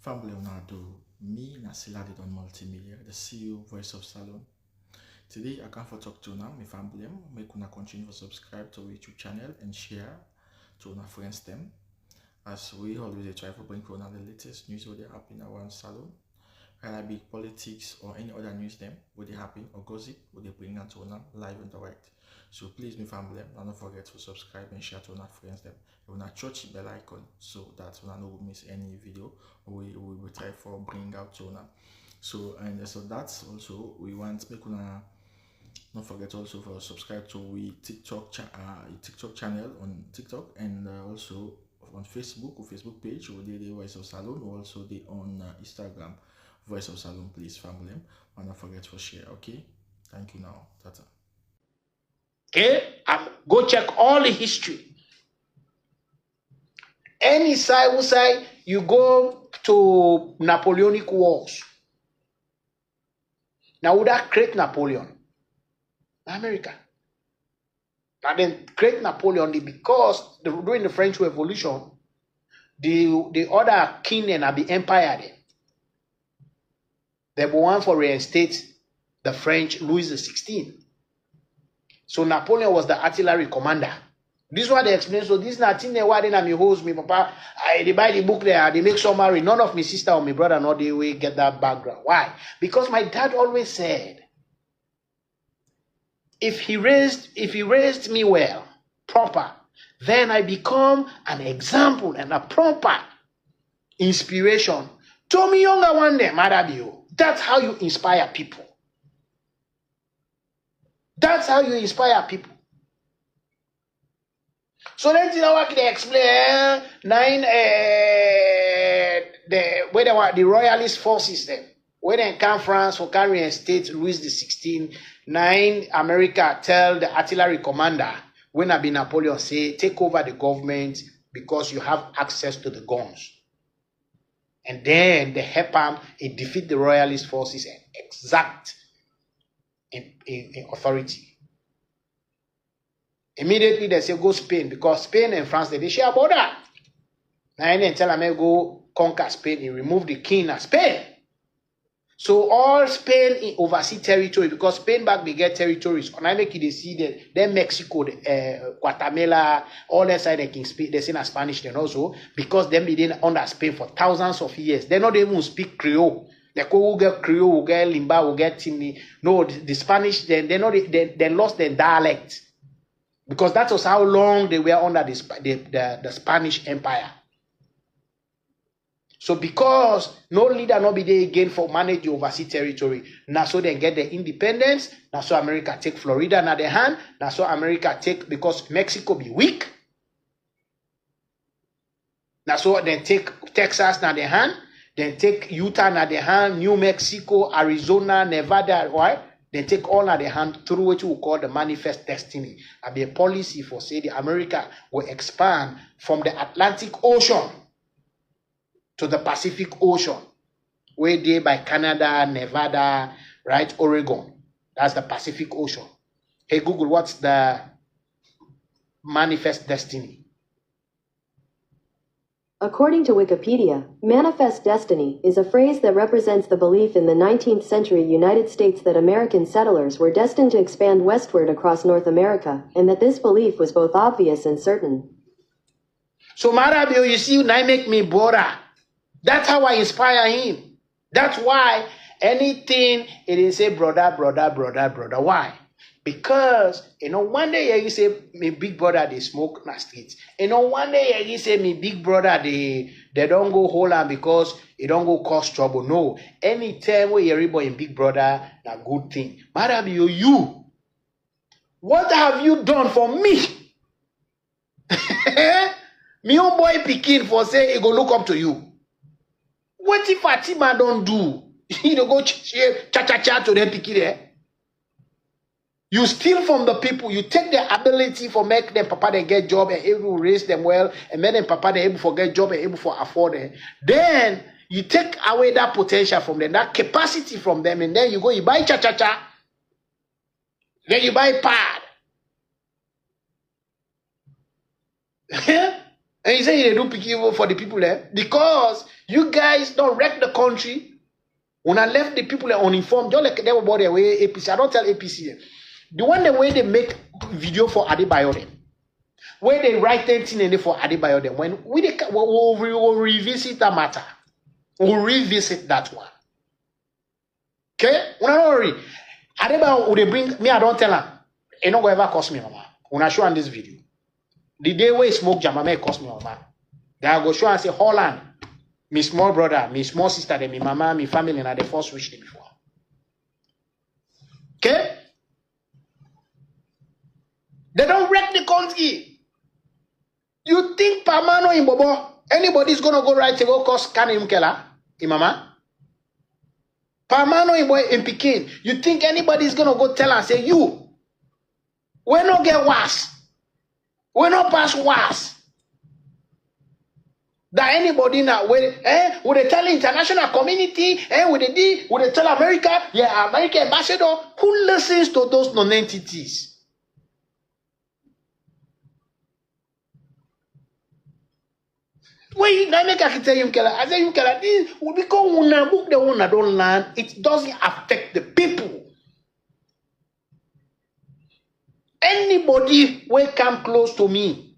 Family do me Nasila did on multimedia, the CEO voice of Salon. Today I come for talk to now my family. Make una continue to subscribe to our YouTube channel and share to our friends them. As we always try to bring on the latest news what they happen around Salon. Whether it be politics or any other news them what they happen or gossip what they bring out to live and direct. So please my family, don't forget to subscribe and share to our friends them. You want to touch the bell icon so that you don't miss any video we will try for bring out to now. So that's also we want make una don't forget also for subscribe to we TikTok channel on TikTok and also on Facebook or Facebook page or the Voice of Salon or also the on Instagram Voice of Salon. Please family, and don't forget to share. Okay, thank you now. Tata. Okay, go check all the history. Any side you go to Napoleonic Wars. Now would that create Napoleon? America. Now then create Napoleon because during the French Revolution, the other king and the empire they were one for reinstate the French Louis XVI. So Napoleon was the artillery commander. This is what they explain. So this is nothing why they me host me, papa. They buy the book there, they make summary. None of my sister or my brother know they will get that background. Why? Because my dad always said, if he raised me well, proper, then I become an example and a proper inspiration. To me younger one day, Marah. That's how you inspire people. That's how you inspire people. So let's they explain the royalist forces them. When they come France for carrying state Louis XVI, 9 America tell the artillery commander when I be Napoleon say take over the government because you have access to the guns. And then they help him defeat the royalist forces and exact in authority. Immediately they say go Spain because Spain and France they share a border. Now they tell them go conquer Spain. He remove the king of Spain. So all Spain in overseas territory because Spain back they get territories. On I make they see that then Mexico, Guatemala, all that side they can speak. They say in Spanish then also because them they didn't under Spain for thousands of years. They not even speak Creole. They will get Creole, will get Limba, will get Timni. No, the Spanish they lost their dialect. Because that was how long they were under the Spanish Empire. So because no leader not be there again for manage the overseas territory, now so they get the independence, now so America take Florida na their hand, now so America take because Mexico be weak. Now so then take Texas na their hand, then take Utah na their hand, New Mexico, Arizona, Nevada, right? They take all of their hand through what we call the manifest destiny. And the policy for say the America will expand from the Atlantic Ocean to the Pacific Ocean, where they by Canada, Nevada, right, Oregon. That's the Pacific Ocean. Hey Google, what's the manifest destiny? According to Wikipedia, manifest destiny is a phrase that represents the belief in the 19th century United States that American settlers were destined to expand westward across North America, and that this belief was both obvious and certain. So Marah, you see, now make me bother. That's how I inspire him. That's why anything it is say brother. Why? Because one day you say my big brother they smoke in the streets. One day you say my big brother they don't go hold on because it don't go cause trouble. No, anytime where you everybody in big brother, a good thing. Marah, you, what have you done for me? Me own boy pikin for say he go look up to you. What if Fatima don't do? You go cha to them pikin there. You steal from the people. You take their ability for make them papa they get job and able to raise them well and make them papa they able for get job and able for afford it. Then you take away that potential from them, that capacity from them, and then you go you buy cha. Then you buy pad. And you say they do picky for the people there because you guys don't wreck the country. When I left the people uninformed, just like they were about the way APC. I don't tell APC. The one the way they make video for Adebayo them, where they write anything in there for Adebayo them. When we'll revisit that matter, we'll revisit that one. Okay, when I don't worry, Adebayo would they bring me? I don't tell her. It not gonna ever cost me, mama. When I show on this video, the day where smoke jam, may cost me, mama. Then I go show and say Holland. My small brother, my small sister, my mama, my family, and the first wish them before. Okay? They don't wreck the country. You think Pamano in Bobo, anybody's gonna go right to go cause can him kela? Mama? Pamano in boy in Pekin. You think anybody's gonna go tell and say, you, we not get worse. We not pass worse. That anybody now would they tell the international community, would they tell America, yeah, American ambassador, who listens to those non-entities? Wait, I can tell you, I say you this because when book the one that don't learn, it doesn't affect the people. Anybody will come close to me.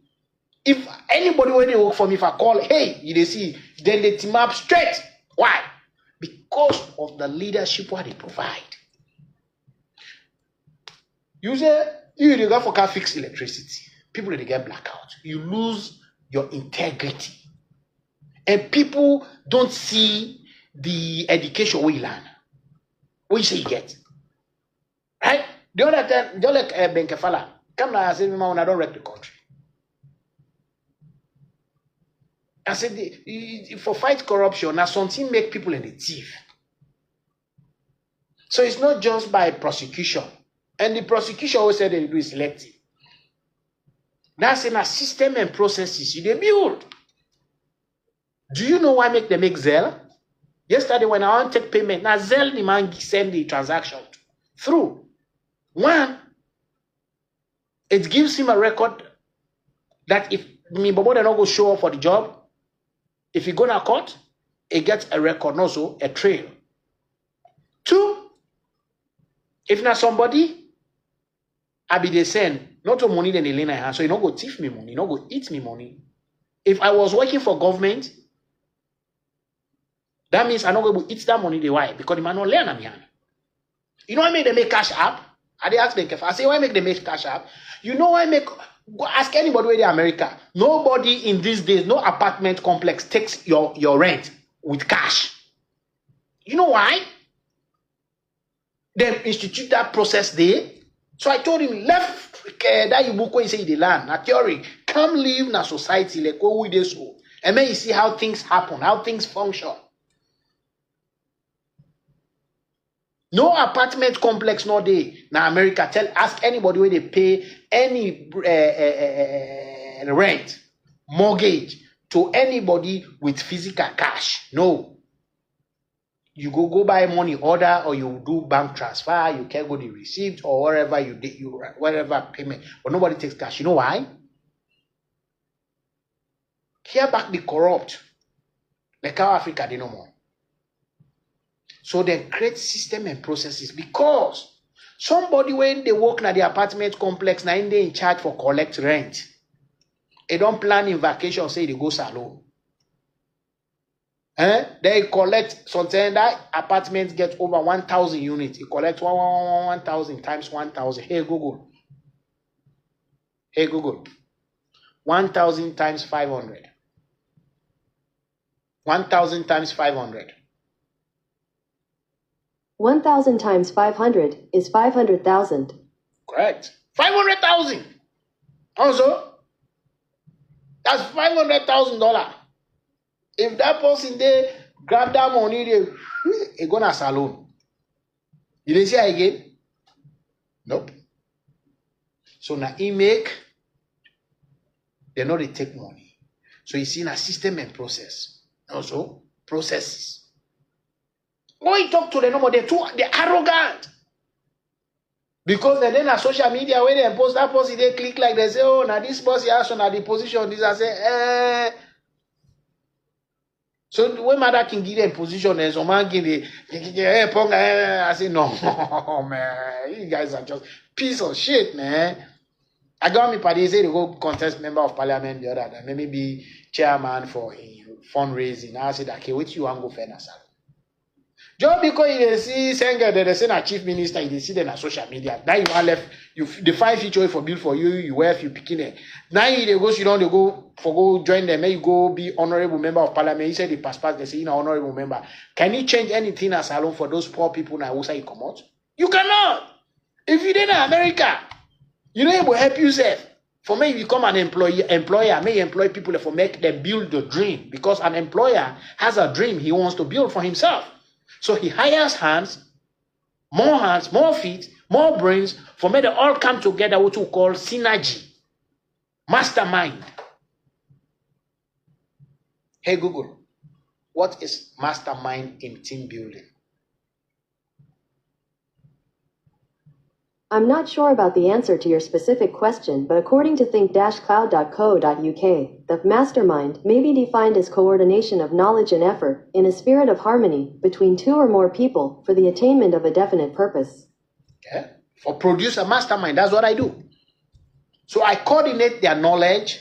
If anybody when they work for me, if I call, hey, you see, then they team up straight. Why? Because of the leadership what they provide. You say you go for car fix electricity. People they get blackout. You lose your integrity. And people don't see the education we learn. What you say you get. Right? The other time, don't like Benkefala. Come now and say, when I don't wreck the country. I said, for fight corruption, now something make people in the thief. So it's not just by prosecution. And the prosecution always said they do is selective. That's in a system and processes they build. Do you know why they make Zelle? Yesterday when I want to take payment, now Zelle the man send the transaction through. One, it gives him a record that if me Bobo they not go show up for the job, if you go to court, it gets a record, also a trail. Two, if not somebody, I be the same, not to money than the lane I have, so you not go thief me money, you not go eat me money. If I was working for government, that means I not going to eat that money. Why? Because the man not learn me. You know why make them make cash app? I they ask them, I say why make them make cash app? You know why make go ask anybody where they America. Nobody in these days, no apartment complex takes your rent with cash. You know why? They institute that process there. So I told him, left that you book when you say the land, na theory, come live in a society like what we do so. And then you see how things happen, how things function. No apartment complex no day. Now America, ask anybody where they pay any rent, mortgage to anybody with physical cash. No. You go buy money order or you do bank transfer, you can go the receipt or wherever you did whatever payment, but nobody takes cash. You know why? Here back the corrupt. Like how Africa they no more. So they create system and processes because somebody when they work in the apartment complex, now they in charge for collect rent. They don't plan in vacation, say they go salon. They collect something that apartments get over 1,000 units. You collect 1,000 times 1,000. Hey Google. 1,000 times 500. 1,000 times 500. 1,000 times 500 is 500,000. Correct. 500,000. Also, that's $500,000. If that person there grab that money, they go to salon. You didn't see again? Nope. So now he make, they know they take money. So you see in a system and process. Also, processes. When you talk to them, they're arrogant. Because then on social media, when they post that post, they click like they say, oh, now this boss here, so now the position, this I say, So when mother can give them position, and some man give the, I say, no, man, you guys are just piece of shit, man. I got me party, say they go contest member of parliament the other day, maybe be chairman for fundraising. I said, okay, wait, you want to go fair, sir. Just because you see Senga, they say a chief minister, you see them on social media. Now you are left, the 5 feature for build for you, you wear, you picking it. Now you go, they go join them, you go be honorable member of parliament. You say the passport, they say you're an honorable member. Can you change anything as alone for those poor people now who say you come out? You cannot. If you did in America, you know it will help yourself. For me, you become an employer, may employ people for make them build the dream. Because an employer has a dream he wants to build for himself. So he hires hands, more feet, more brains, for me they all come together, what we call synergy. Mastermind. Hey Google, what is mastermind in team building? I'm not sure about the answer to your specific question, but according to think-cloud.co.uk, the mastermind may be defined as coordination of knowledge and effort in a spirit of harmony between 2 or more people for the attainment of a definite purpose. Okay. For produce a mastermind, that's what I do. So I coordinate their knowledge,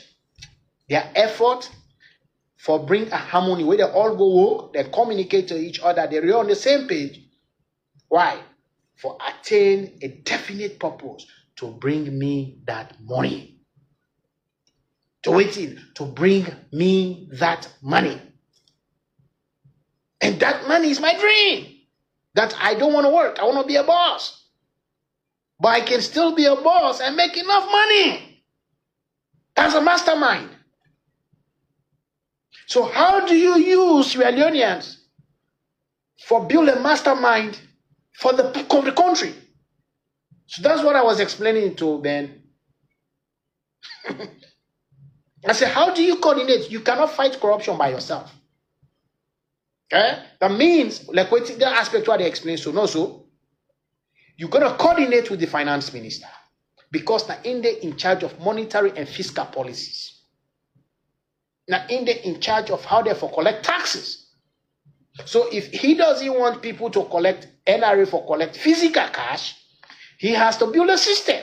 their effort, for bring a harmony where they all go work, they communicate to each other, they're on the same page. Why? For attain a definite purpose to bring me that money. To bring me that money. And that money is my dream. That I don't want to work. I want to be a boss. But I can still be a boss and make enough money. That's a mastermind. So how do you use Sierra Leoneans for build a mastermind for the country? So that's what I was explaining to Ben. I said, how do you coordinate? You cannot fight corruption by yourself. Okay? That means, like what the aspect what they explained, so no, so you're going to coordinate with the finance minister because now India in charge of monetary and fiscal policies. Now India in charge of how they for collect taxes. So if he doesn't want people to collect NRA for collect physical cash, he has to build a system.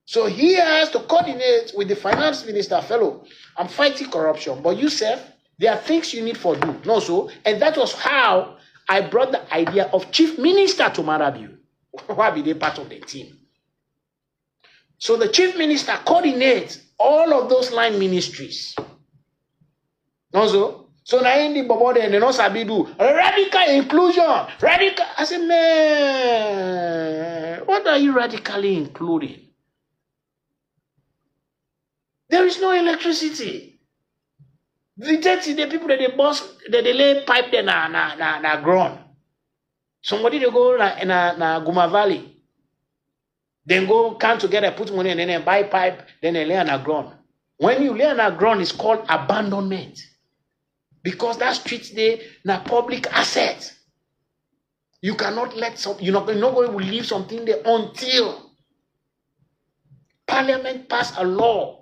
So he has to coordinate with the finance minister, fellow. I'm fighting corruption, but you said there are things you need for do. No, so, and that was how I brought the idea of chief minister to Marah. Why be they part of the team? So the chief minister coordinates all of those line ministries. No, so now in the Bobo and no sabi do radical inclusion. Radical. I said, man, what are you radically including? There is no electricity. The people that they boss, that they lay pipe there na ground. Somebody they go na Guma Valley. Then go come together, put money and then buy pipe, then they lay on the ground. When you lay on the ground, it's called abandonment. Because that street there na public asset. You cannot let you're not going to leave something there until Parliament pass a law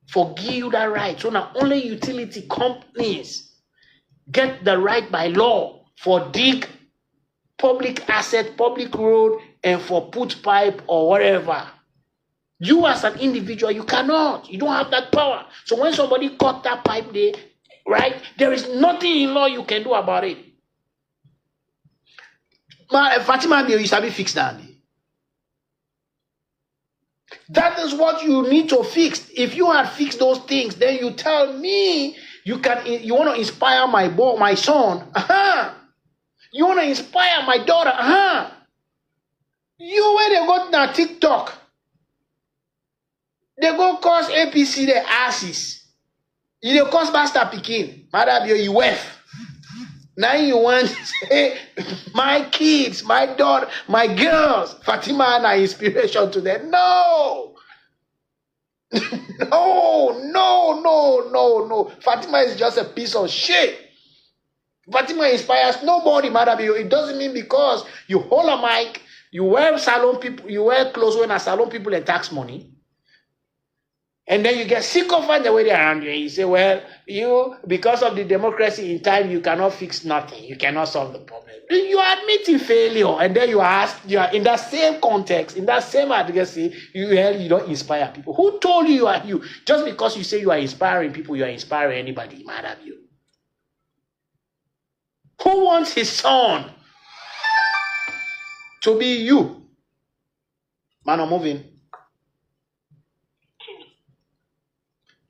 for give you that right. So now only utility companies get the right by law for dig public asset, public road, and for put pipe or whatever. You as an individual, you cannot. You don't have that power. So when somebody cut that pipe there, right, there is nothing in law you can do about it. Fatima, you sabi fix that. That is what you need to fix. If you had fixed those things, then you tell me you want to inspire my son. You want to inspire my daughter. You where they go na TikTok. They go cause APC their asses. You cause Master Pekin. Madam, you wife. Now you want to say, my kids, my daughter, my girls, Fatima and inspiration to them. No. No. Fatima is just a piece of shit. Fatima inspires nobody, Madam. It doesn't mean because you hold a mic, You wear salon people, you wear clothes when a salon people and tax money. And then you get sick of it the way they are around you. And you say, well, you, because of the democracy in time, you cannot fix nothing. You cannot solve the problem. You are admitting failure. And then you are in that same context, in that same advocacy, you don't inspire people. Who told you are you? Just because you say you are inspiring people, you are inspiring anybody, mad at you. Who wants his son to be you? Man, I'm moving.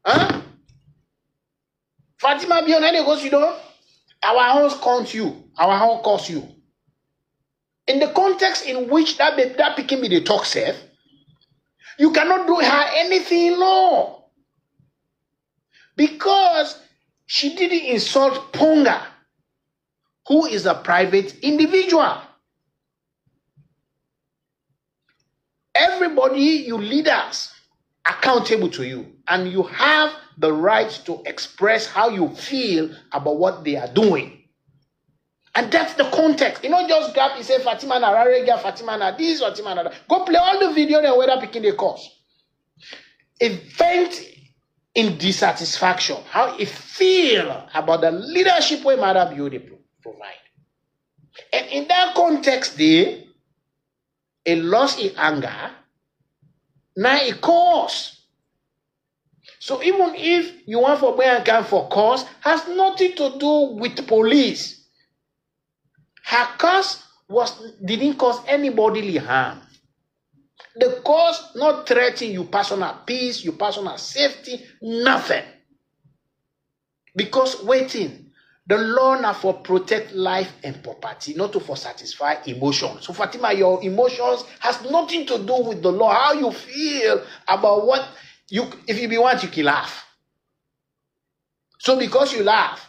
Huh? Fatima Bionene goes, you know, our house counts you. Our house costs you. In the context in which that picking me the talk safe, you cannot do her anything wrong. Because she didn't insult Ponga, who is a private individual. Everybody, you leaders, accountable to you, and you have the right to express how you feel about what they are doing. And that's the context. You know, just grab and say Fatima na Rarega, Fatima na this, Fatima na that. Go play all the video and whether picking the course. Event in dissatisfaction, how it feel about the leadership way Marah they provide. And in that context, there, a loss in anger, now a cause. So even if you want for where and can for cause, has nothing to do with police. Her cause didn't cause any bodily harm. The cause not threatening your personal peace, your personal safety, nothing. Because waiting, the law now for protect life and property, not to for satisfy emotions. So Fatima, your emotions has nothing to do with the law. How you feel about what you, if you be want, you can laugh. So because you laugh,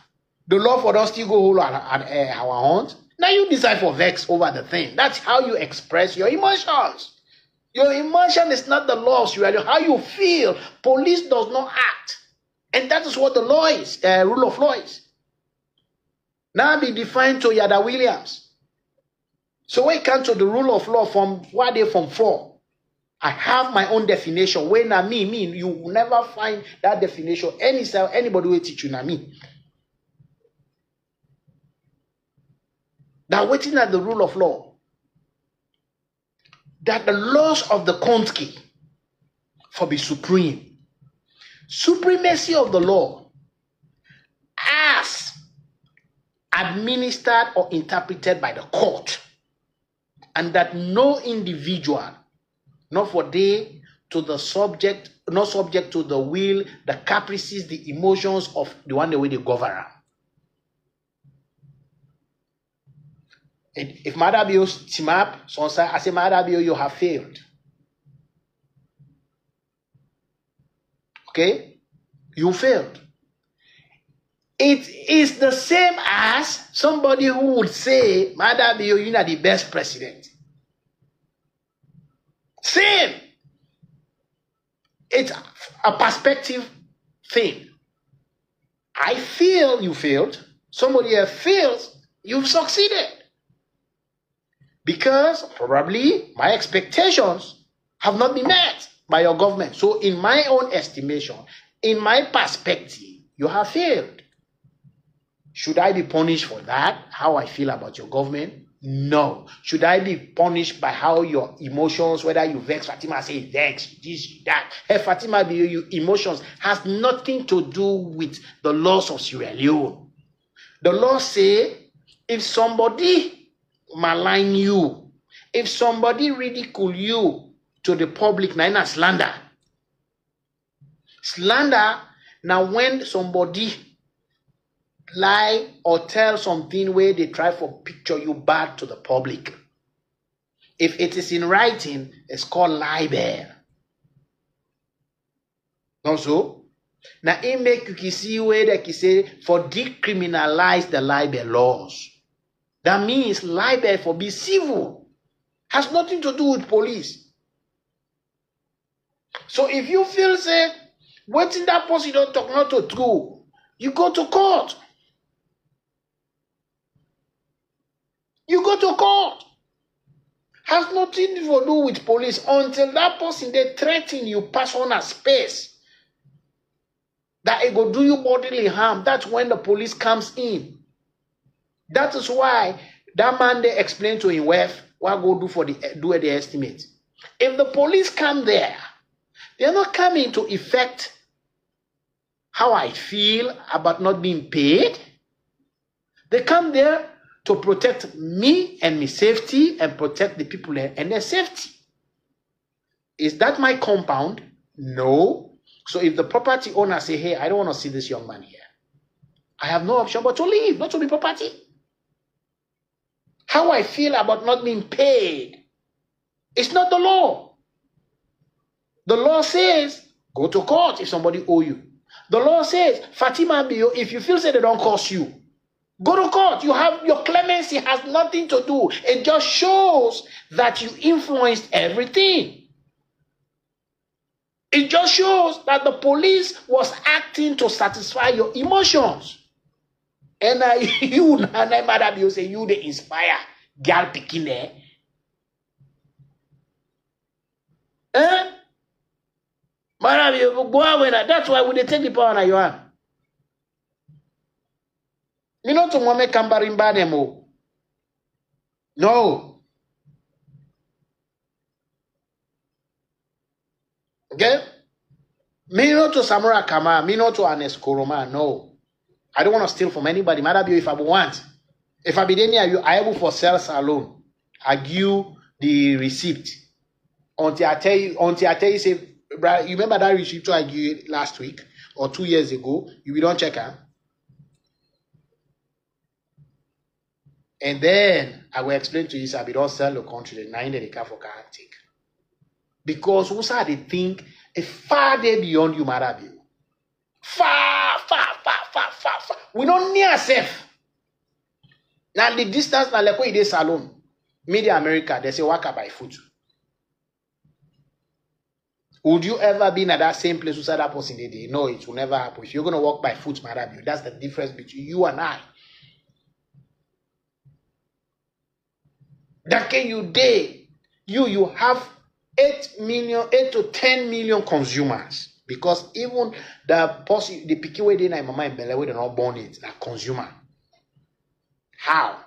the law for us still go hold on our hands. Now you decide for vex over the thing. That's how you express your emotions. Your emotion is not the law of reality. How you feel. Police does not act. And that is what the law is, rule of law is. Now be defined to Yada Williams. So when it comes to the rule of law from what they from 4, I have my own definition. When I mean, you will never find that definition. Anybody will teach you na me. That waiting at the rule of law. That the laws of the country for be supreme. Supremacy of the law as administered or interpreted by the court, and that no individual, not for they to the subject, not subject to the will, the caprices, the emotions of the one the way they govern. If Madabio team up, so I say Madabio, you have failed. Okay? You failed. It is the same as somebody who would say, Madabio, you are the best president. Same. It's a perspective thing. I feel you failed. Somebody else feels you've succeeded. Because probably my expectations have not been met by your government. So in my own estimation, in my perspective, you have failed. Should I be punished for that? How I feel about your government? No. Should I be punished by how your emotions, whether you vex, Fatima say vex, this, that. Hey, Fatima, your emotions has nothing to do with the laws of Sierra Leone. The law say, if somebody malign you, if somebody ridicule you to the public, now slander. Slander, now when somebody lie or tell something where they try for picture you bad to the public. If it is in writing, it's called libel. Also, now it make you see where they say for decriminalize the libel laws. That means libel for be civil. Has nothing to do with police. So if you feel say, what in that person you don't talk not to true, you go to court. You go to court. Has nothing to do with police until that person they threaten you personal space. That it go do you bodily harm. That's when the police comes in. That is why that man they explained to his wife what go do for the estimate. If the police come there, they're not coming to affect how I feel about not being paid. They come there to protect me and my safety and protect the people there and their safety. Is that my compound? No. So if the property owner say, hey, I don't want to see this young man here, I have no option but to leave, not to be property. How I feel about not being paid, it's not the law. The law says, go to court if somebody owe you. The law says, Fatima Bio, if you feel say they don't cost you, go to court. You have your clemency has nothing to do. It just shows that you influenced everything. It just shows that the police was acting to satisfy your emotions. And you, Madam, you say you the inspire girl picking there. Eh? Madam, you go away. That's why we take the power on your hand. You know to mame kambarimba demo. No. Okay? Me not to Samura Kama, me not to Anes Koroma, no. I don't want to steal from anybody. Matter if I want. If I be there, you are able for sales alone. I give the receipt. Until I tell you, say, brother, you remember that receipt I gave you last week or 2 years ago? You don't check her. And then I will explain to you, so I don't sell the country, the 9 that they can for take. Because also they think a far day beyond you, Marabi. Far. We don't near safe. Now the distance na leko ide salon. Media America, they say waka by foot. Would you ever be in that same place who said that person day? No, it will never happen. If you're gonna walk by foot, Marabi, that's the difference between you and I. That can you day, you have 8 to 10 million consumers. Because even the picky way they na mama in Bele, they not born it, a consumer. How?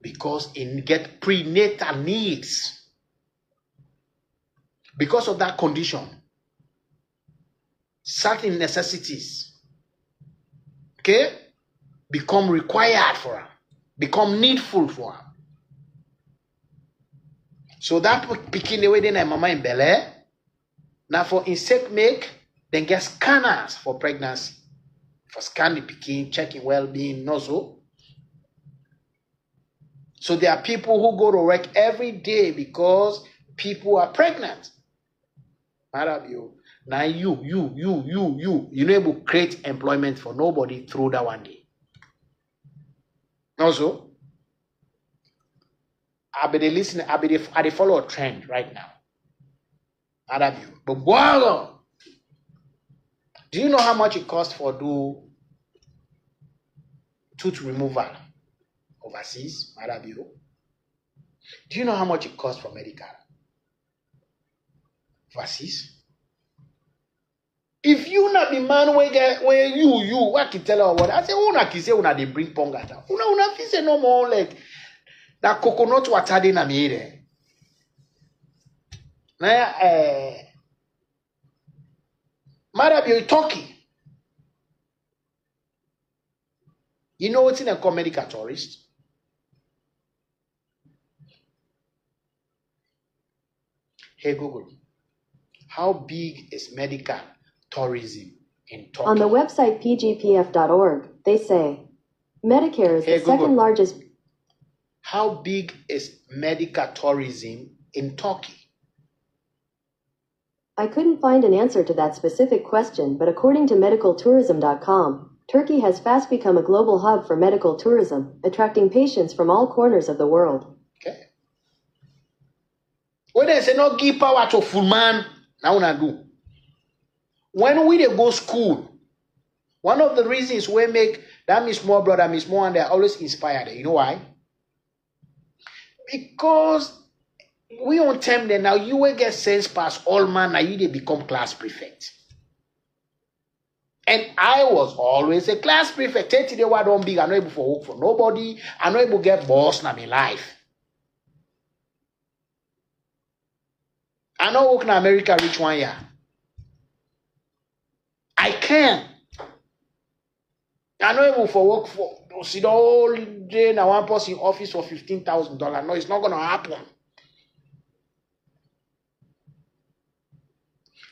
Because it get prenatal needs. Because of that condition, certain necessities, okay, become required for her, become needful for her. So that picking the way they na mama in Bele. Now for insect make, then get scanners for pregnancy. For scan the pikin, checking well-being, also. So there are people who go to work every day because people are pregnant. Now you know able to create employment for nobody through that one day. Also, I be follow a trend right now. But wow, do you know how much it costs for do tooth removal overseas? Do you know how much it costs for medical overseas? If you not the man where you what can tell her what I say, una ki say una they bring pongata. Una fi say no more like that coconut water dey na me there. Now, Marah, Turkey. You know what's in a called medical tourist? Hey Google, how big is medical tourism in Turkey? On the website pgpf.org, they say Medicare is the second largest. How big is medical tourism in Turkey? I couldn't find an answer to that specific question, but according to medicaltourism.com, Turkey has fast become a global hub for medical tourism, attracting patients from all corners of the world. Okay. When they say no give power to full man, now una do. When we go school, one of the reasons we make that Miss More brother, Miss More, and they're always inspired. You know why? Because we on term then now you will get sense pass all man, now you they become class prefect. And I was always a class prefect. Today, why don't be? I'm not able to work for nobody. I'm not able to get boss in my life. I know work in America reach 1 year. I can. I'm not able to work for sit all day in one person office for $15,000. No, it's not gonna happen.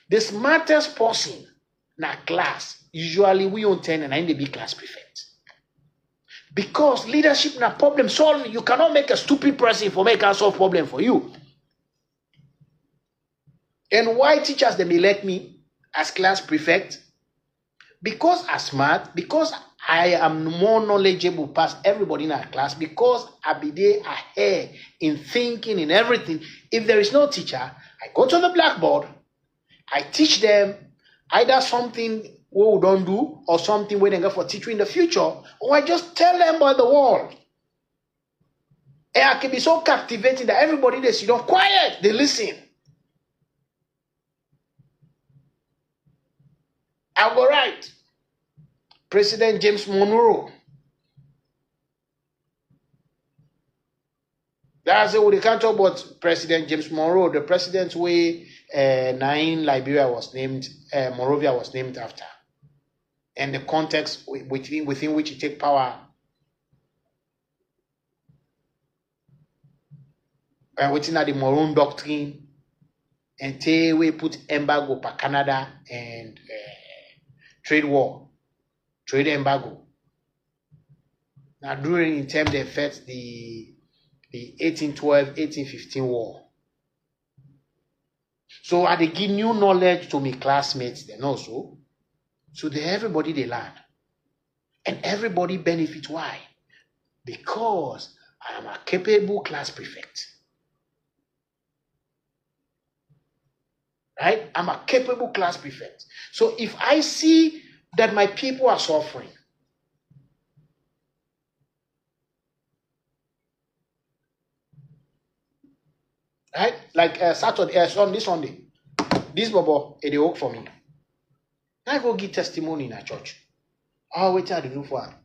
The smartest person in a class, usually we on 10 and I the big class prefect. Because leadership na problem solving. You cannot make a stupid person for make a solve problem for you. And why teachers them elect me as class prefect? Because I'm smart, because I am more knowledgeable past everybody in our class, because I be there ahead in thinking, in everything. If there is no teacher, I go to the blackboard, I teach them either something we don't do or something we go for teaching in the future, or I just tell them about the world. And I can be so captivating that everybody they sit down quiet, they listen. I go right. President James Monroe. That's what they can't talk about President James Monroe, the president where Liberia was named, Monrovia was named after. And the context within which he take power. And within the Monroe Doctrine. And we put embargo for Canada and trade war. Trade embargo. Now during in time they fought the 1812-1815 war. So I they give new knowledge to my classmates then also. So everybody they learn. And everybody benefit. Why? Because I am a capable class prefect. Right? I'm a capable class prefect. So if I see that my people are suffering, right? Like this Sunday, this Bobo, they work for me. I go give testimony in a church. Oh, what I do for her?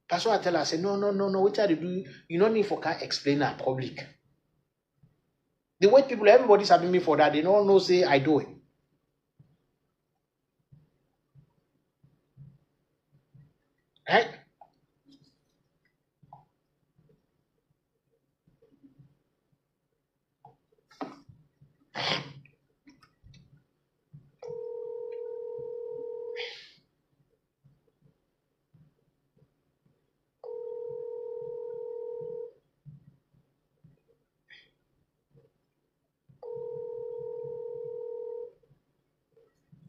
Pastor I tell her, I say, no, what I do, you don't need for can explain in public. The way people, everybody's having me for that, they don't know, say, I do it. Right?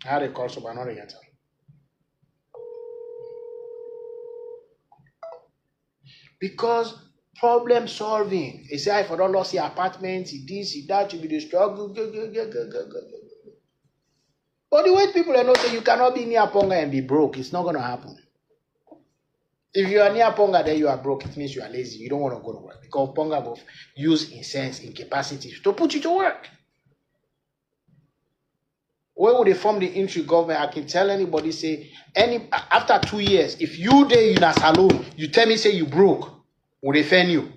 I had a call, so I'm not yet. Because problem solving. He say, if I don't lost your apartment, this, that, you be the struggle. But the way people are not saying you cannot be near Ponga and be broke, it's not going to happen. If you are near Ponga, then you are broke. It means you are lazy. You don't want to go to work. Because Ponga will use in sense, in capacity to put you to work. Where would they form the interim government? I can tell anybody, say, after 2 years, if you day in a salon, you tell me, say, you broke, would they fend you?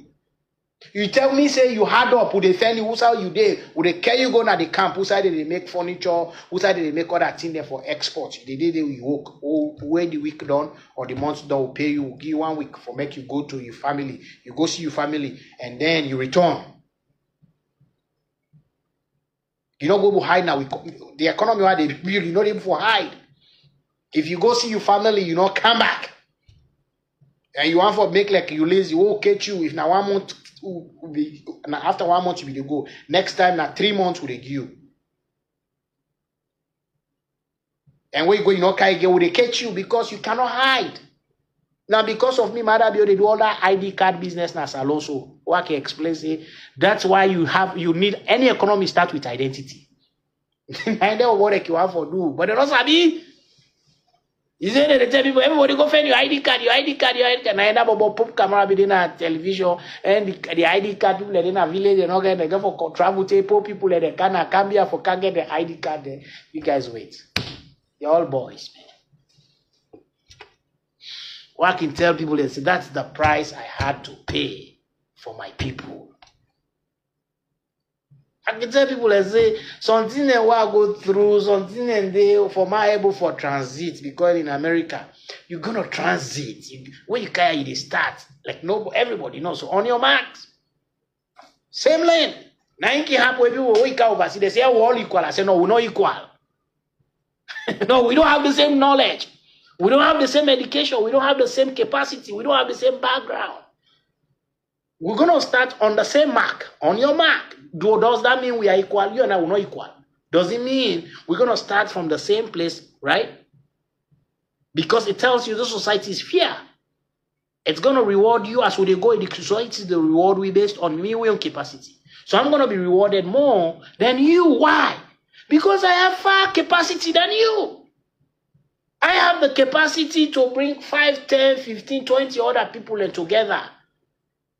You tell me, say, you hard up, would they fend you? Who's how you day? Would they carry you go to the camp? Who's how they make furniture? Who's how they make other things there for export? The day you work, or when the week done, or the month done, will pay you, will give you 1 week for make you go to your family. You go see your family, and then you return. You don't go to hide now. The economy where they build, you not even for hide. If you go see your family, you not come back. And you want for make like you lazy, will catch you. If now 1 month, after 1 month you will go. Next time now 3 months will they give you. And where you go, you not carry again, will they catch you because you cannot hide. Now because of me, Mother, they do all that ID card business now salon. So what I can explain, say that's why you need any economy start with identity. And then what you have for do, but they don't sabi. You say they tell people, everybody go find your ID card, your ID card, your ID card. And I end up about pop camera be in a television and the ID card people in a village and all they go for travel tape, people that can come here for can get the ID card there. You guys wait. You're all boys, man. Well, I can tell people they say that's the price I had to pay for my people. I can tell people that say something that I go through, something and they for my able for transit because in America you're gonna transit. When you carry you start like no everybody knows. So on your marks, same lane. Now you can have people when you overseas they say we're all equal. I say no, we're not equal. No, we don't have the same knowledge. We don't have the same education. We don't have the same capacity. We don't have the same background. We're going to start on the same mark, on your mark. Does that mean we are equal? You and I will not equal. Does it mean we're going to start from the same place, right? Because it tells you the society is fair. It's going to reward you as we go in the society. The reward we based on me own capacity. So I'm going to be rewarded more than you. Why? Because I have far capacity than you. I have the capacity to bring 5, 10, 15, 20 other people in together.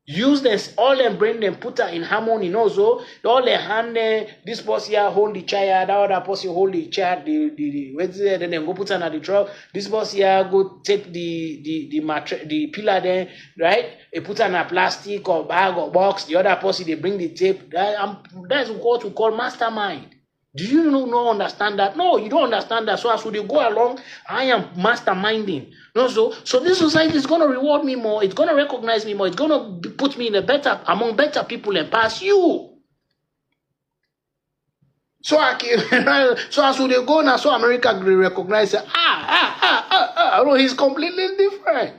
Use this, all them bring them, put her in harmony. Also, all the hand, this person here hold the chair, that other person hold the chair, then they go put her on the truck. This person here go take the pillar there, right? They put her in a plastic or bag or box. The other person they bring the tape. That's what we call mastermind. Do you not understand that? No, you don't understand that. So as we go along, I am masterminding. No, so this society is going to reward me more. It's going to recognize me more. It's going to put me in among better people and pass you. So so as we go now, so America will recognize no, he's completely different.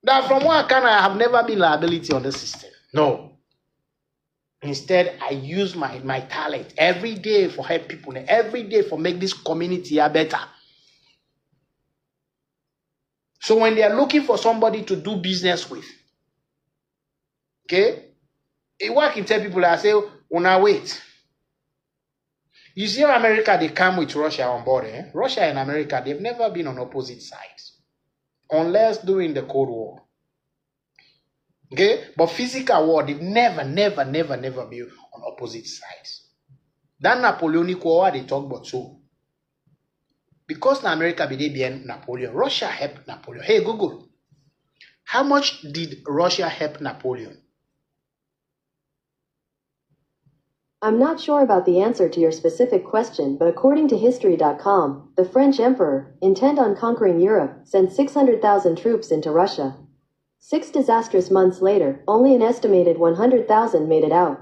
That from what I have never been liability on the system. No. Instead, I use my talent every day for help people and every day for make this community better. So when they are looking for somebody to do business with, okay, what I can tell people, I say, una wait. You see how America, they come with Russia on board. Russia and America, they've never been on opposite sides. Unless during the Cold War. Okay, but physical war, they've never been on opposite sides. That Napoleonic war, they talk about so. Because in America, they behind Napoleon, Russia helped Napoleon. Hey, Google, how much did Russia help Napoleon? I'm not sure about the answer to your specific question, but according to History.com, the French Emperor, intent on conquering Europe, sent 600,000 troops into Russia. 6 disastrous months later, only an estimated 100,000 made it out.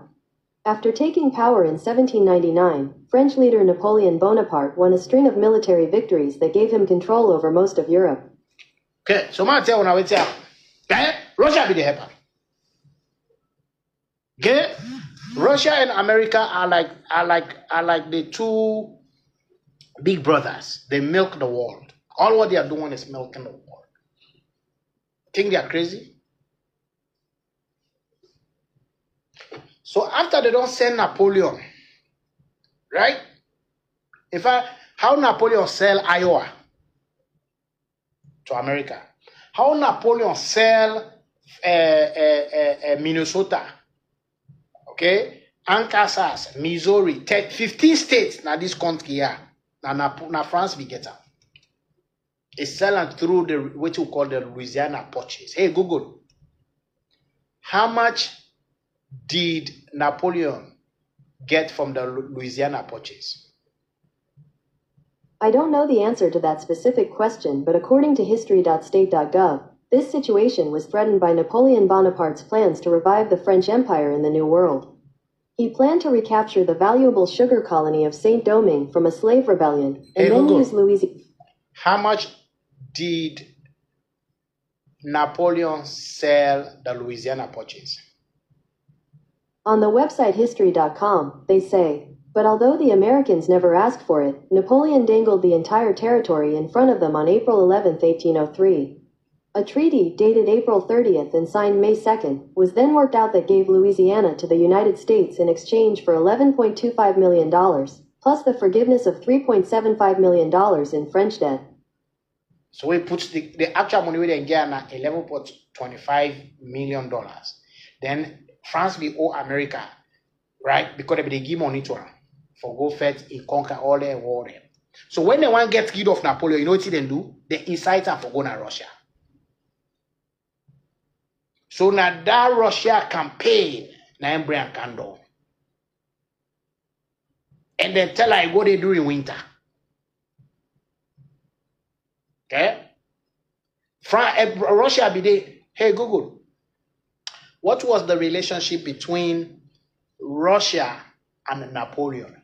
After taking power in 1799, French leader Napoleon Bonaparte won a string of military victories that gave him control over most of Europe. Okay, so I tell you now, Russia be the helper. Okay, Russia and America are like the two big brothers. They milk the world. All what they are doing is milking the world. Think they are crazy? So after they don't send Napoleon, right? In fact, how Napoleon sell Iowa to America? How Napoleon sell Minnesota? Okay? Arkansas, Missouri, 15 states now this country here. Now France be get up. It's selling through the what you call the Louisiana purchase. Hey, Google. How much did Napoleon get from the Louisiana purchase? I don't know the answer to that specific question, but according to history.state.gov, this situation was threatened by Napoleon Bonaparte's plans to revive the French Empire in the New World. He planned to recapture the valuable sugar colony of Saint-Domingue from a slave rebellion and then use Louisiana. How much did Napoleon sell the Louisiana purchase? On the website history.com, they say, but although the Americans never asked for it, Napoleon dangled the entire territory in front of them on April 11, 1803. A treaty, dated April 30th and signed May 2nd, was then worked out that gave Louisiana to the United States in exchange for $11.25 million. plus the forgiveness of $3.75 million in French debt. So we put the actual money we get now $11.25 million. Then France will owe America, right? Because they give money to them for go fetch and conquer all their war. So when they want to get rid of Napoleon, you know what they do? They incite them for going to Russia. So now that Russia campaign, now bring candle. And then tell her what they do in winter. Okay? Russia be there. Hey Google, what was the relationship between Russia and Napoleon?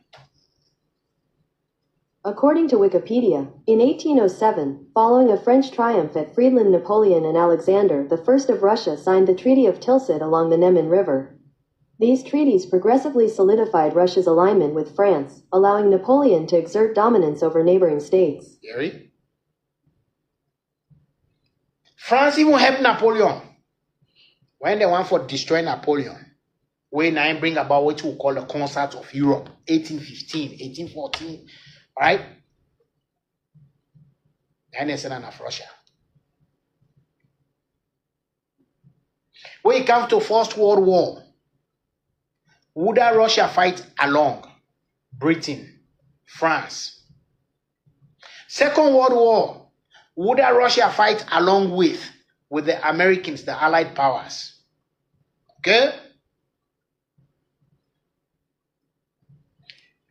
According to Wikipedia, in 1807, following a French triumph at Friedland, Napoleon and Alexander I of Russia signed the Treaty of Tilsit along the Neman River. These treaties progressively solidified Russia's alignment with France, allowing Napoleon to exert dominance over neighboring states. Gary? France even helped Napoleon when they want for destroy Napoleon. When I bring about what we call the Concert of Europe, 1815, 1814, right? And they send enough Russia. When it comes to First World War, would Russia fight along? Britain, France. Second World War, would Russia fight along with the Americans, the Allied powers? Okay?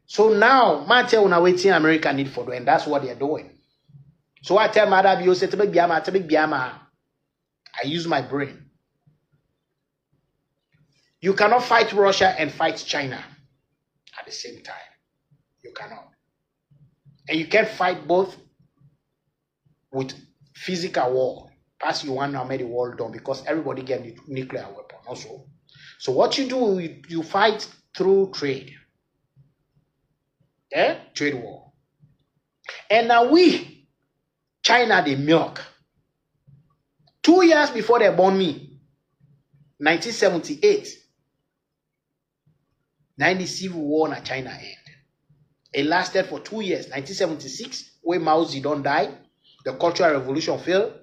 So now, man tell una waiting America need for doing, and that's what they're doing. So I tell my dad, you say, I use my brain. You cannot fight Russia and fight China at the same time. You cannot. And you can't fight both with physical war. Pass you want now make the world done because everybody get nuclear weapon also. So what you do, you fight through trade. Yeah? Trade war. And now we, China, they milk. 2 years before they born me, 1978, the civil war in China end. It lasted for 2 years. 1976, when Mao Zedong died, the Cultural Revolution failed.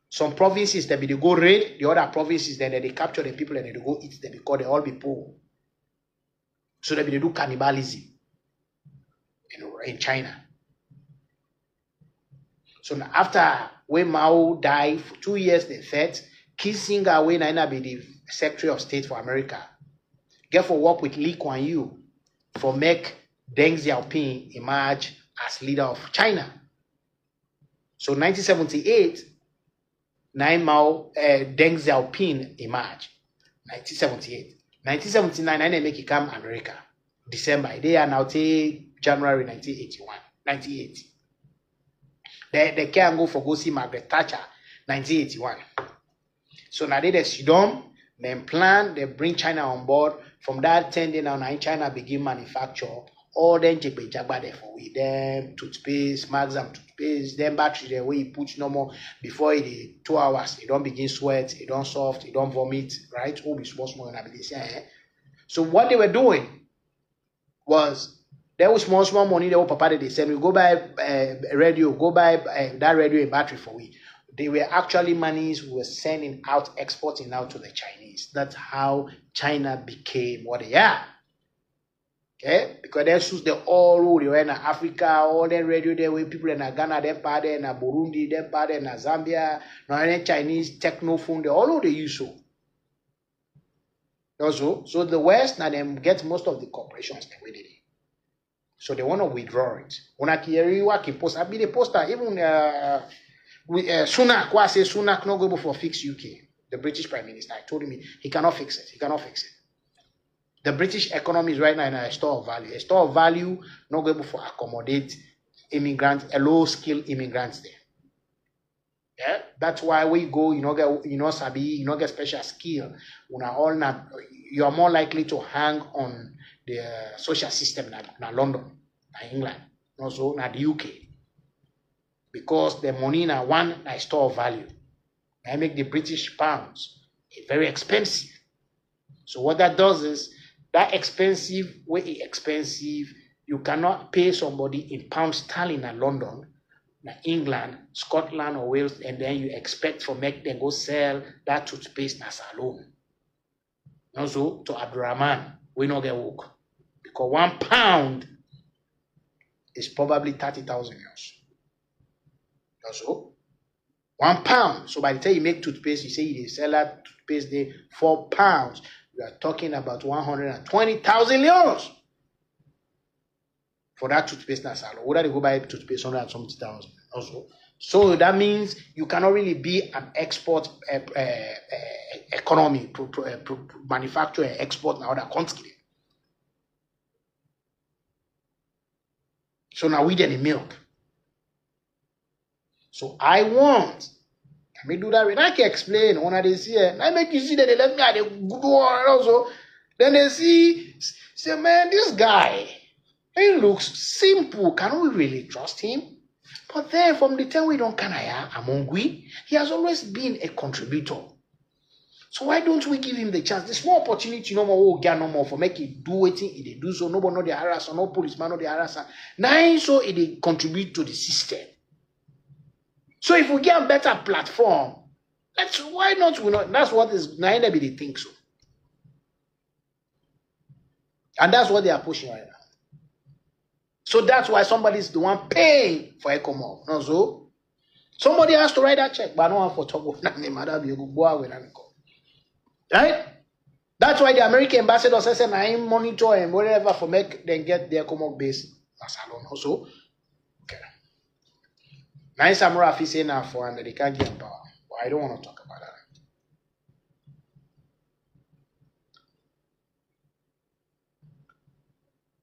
Some provinces they go raid, the other provinces then they capture the people and they go eat them because they all be poor. So they do cannibalism in China. So after when Mao died for 2 years, they said Kissinger when I be the Secretary of State for America. Get for work with Lee Kuan Yew for make Deng Xiaoping emerge as leader of China. So 1978, Mao Deng Xiaoping emerged. 1978. 1979, I make it come America. December. They are now till January 1981. 1980. They can go for go see Margaret Thatcher. 1981. So now they sit down, then plan, they bring China on board. From that 10 days now, China begin manufacture all them jagba there for we them toothpaste, Maxam toothpaste, then battery there where you put no more before it 2 hours, it don't begin sweat, it don't soft, it don't vomit, right? Oh, be small So what they were doing was there was small money they were papa they said we go buy radio, go buy that radio and battery for we. They were actually monies we were sending out, exporting out to the Chinese. That's how China became what they are. Okay? Because they choose the all over in Africa, all the radio there where people in Ghana, them part there, in Burundi, them part there, in Zambia, now any Chinese technophone, they all over they use so. Also, so the West now them get most of the corporations the way they did. So they want to withdraw it. When I hear work in post, I be the poster even Sunak, why I say Sunak not go for fix UK. The British Prime Minister, I told him he cannot fix it. He cannot fix it. The British economy is right now in a store of value. A store of value not going to accommodate immigrants, a low-skilled immigrants there. Yeah, that's why we go. Sabi, get special skill. You are more likely to hang on the social system in London, in England, also in the UK, because the money in one store of value. I make the British pounds very expensive. So what that does is that expensive, You cannot pay somebody in pound sterling in London, England, Scotland, or Wales, and then you expect for make them go sell that toothpaste as alone. Also, to Abdurrahman, we not get work. Because £1 is probably 30,000 euros. Also, £1. So by the time you make toothpaste, you say you sell that toothpaste there £4. You are talking about 120,000 euros for that toothpaste na salon. Whether they go buy toothpaste 170,000 also. So that means you cannot really be an export economy, manufacture and export now that country. So now we get the milk. So I want, let me do that. When I can explain, when they see it, I make you see that they left me at the good one also. Then they see, say, man, this guy, he looks simple. Can we really trust him? But then from the time we don't Kanaya among we, he has always been a contributor. So why don't we give him the chance? There's more opportunity, no more, get no more for make it do it, they do so, nobody know the harass, no policeman know the harass. Now so it contribute to the system. So if we get a better platform, why not we not? That's what is nobody thinks so. And that's what they are pushing right now. So that's why somebody's the one paying for ECOMOG. No, so somebody has to write that check, but I don't want to talk about that. Right? That's why the American ambassador says, I monitor and whatever for make them get their ECOMOG base. Also, okay. Now Marah is saying now for and they can't get power. But I don't want to talk about that.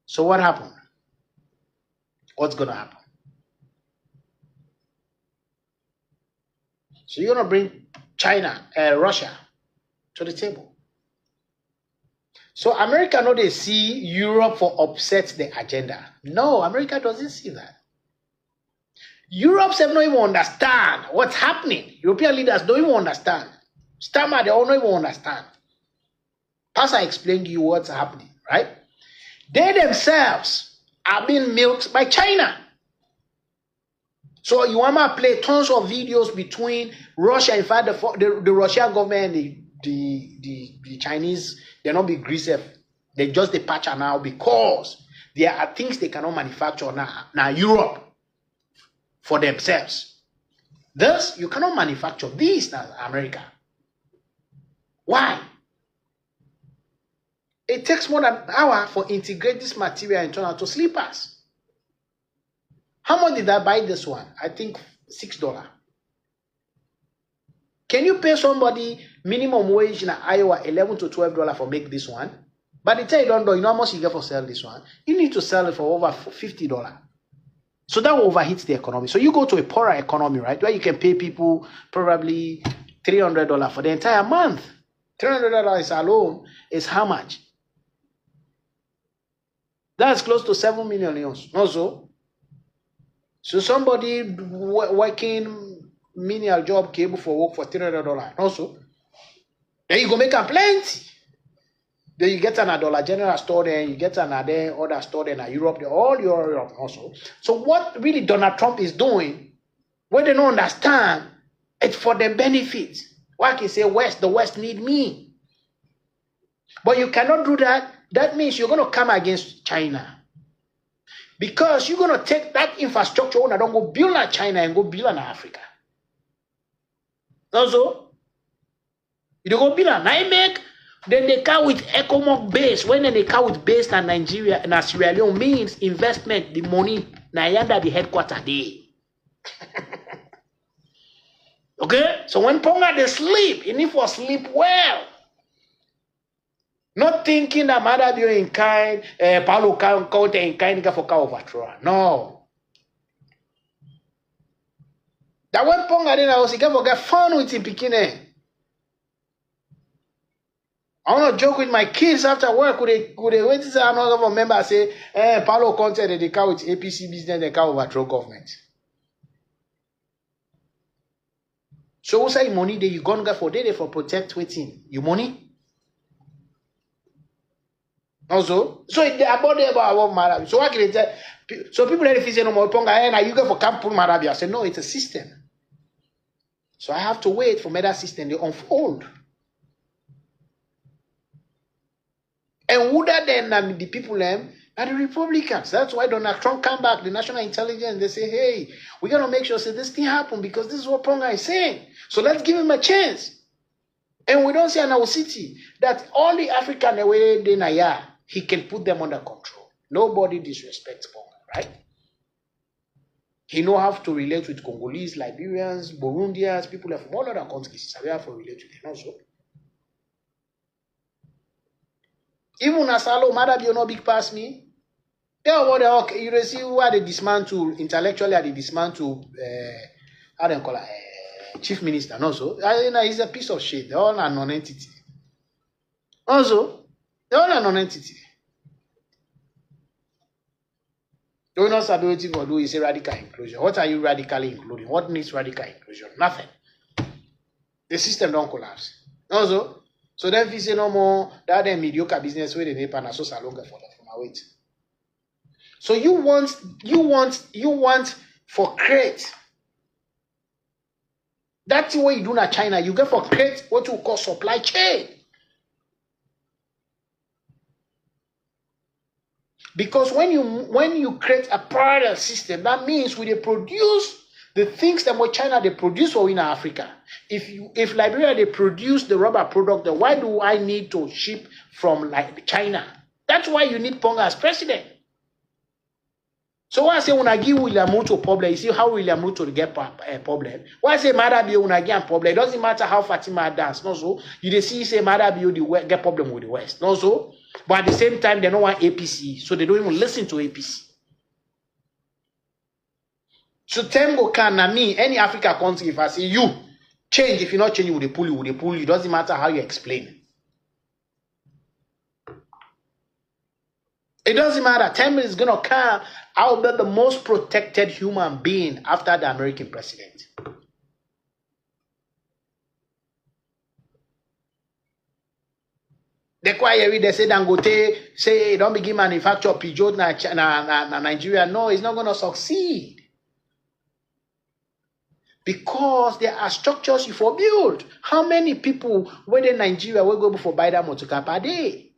So what happened? What's going to happen? So you're going to bring Russia to the table. So America know they see Europe for upset the agenda. No, America doesn't see that. Europe don't even understand what's happening. European leaders don't even understand. Stammer, they don't even understand. Pastor explained to you what's happening, right? They themselves are being milked by China. So you want to play tons of videos between Russia. In fact, the Russian government and the Chinese, they're not be aggressive. They just depart now because there are things they cannot manufacture now Europe for themselves. Thus, you cannot manufacture this now America. Why? It takes more than an hour for integrate this material and turn out to slippers. How much did I buy this one? I think $6. Can you pay somebody minimum wage in Iowa $11 to $12 for make this one? By the time you don't know, you know how much you get for sell this one? You need to sell it for over $50. So that will overheat the economy. So you go to a poorer economy, right? Where you can pay people probably $300 for the entire month. $300 alone is how much? That's close to 7 million euros. Also, so somebody working menial job cable for work for $300. Also, then you go make a plenty. Then you get an Dollar General store, then you get another other store in Europe, all Europe also. So what really Donald Trump is doing, what they don't understand, it's for their benefit. Why can say the West need me? But you cannot do that. That means you're going to come against China. Because you're going to take that infrastructure and don't go build in China and go build in Africa. Also, you go build in Nigeria, then they come with ECOMOG base. When they come with base in Nigeria and Sierra Leone means investment, the money, Nayanda the headquarters there. Okay? So when Ponga they sleep, you need to sleep well. Not thinking that Mother be in kind, Paulo count in kind for cow overthrow. No. That when Ponga then I was get fun with him bikini. I want to joke with my kids after work. Could they wait till another member say, Paulo content that they cow with APC business, they cow overthrow government. So who say money that you gonna get for day for protect waiting? You money? Also, so they are body about Marah. So what can they tell? So people let it say no more ponga, and you go for camp pull Marah. I say no, it's a system. So I have to wait for that system to unfold. And who that then the people them are the Republicans. That's why Donald Trump come back, the national intelligence, they say, hey, we're gonna make sure this thing happen because this is what Ponga is saying. So let's give him a chance. And we don't see in our city that all the African away they he can put them under control. Nobody disrespects Ponga, right? He know how to relate with Congolese, Liberians, Burundians, people from all other countries. We have to relate with them also. Even Asalo, Marah be no big pass me. You see who are they dismantle intellectually? Are they dismantle? How do you call it? Chief minister. Also, he's a piece of shit. They're all a non-entity. Also, they're all a non-entity. Don't know ability for do is a radical inclusion. What are you radically including? What needs radical inclusion? Nothing. The system don't collapse. Also. So then if you say no more, that mediocre business where they need and so longer for my weight. So you want for crate. That's what you do in China. You get for crate what you call supply chain. Because when you create a parallel system, that means we produce the things that what China they produce for in Africa. If Liberia they produce the rubber product, then why do I need to ship from like China? That's why you need Ponga as president. So why I say when I give William Ruto problem, you see how William Ruto get a problem. Why I say Marah be when I get a problem? It doesn't matter how Fatima dance, no so. You see say Marah be the get problem with the West, no so. But at the same time they don't want APC, so they don't even listen to APC. So Temgo can na me, any Africa country, if I say you change, if you not change, they pull you, It doesn't matter how you explain. It doesn't matter. Temgo is gonna come. I'll be the most protected human being after the American president. That's why they say Dangote say don't begin manufacture Peugeot na Nigeria. No, it's not gonna succeed. Because there are structures you for build. How many people whether Nigeria will go for buy that motor per day?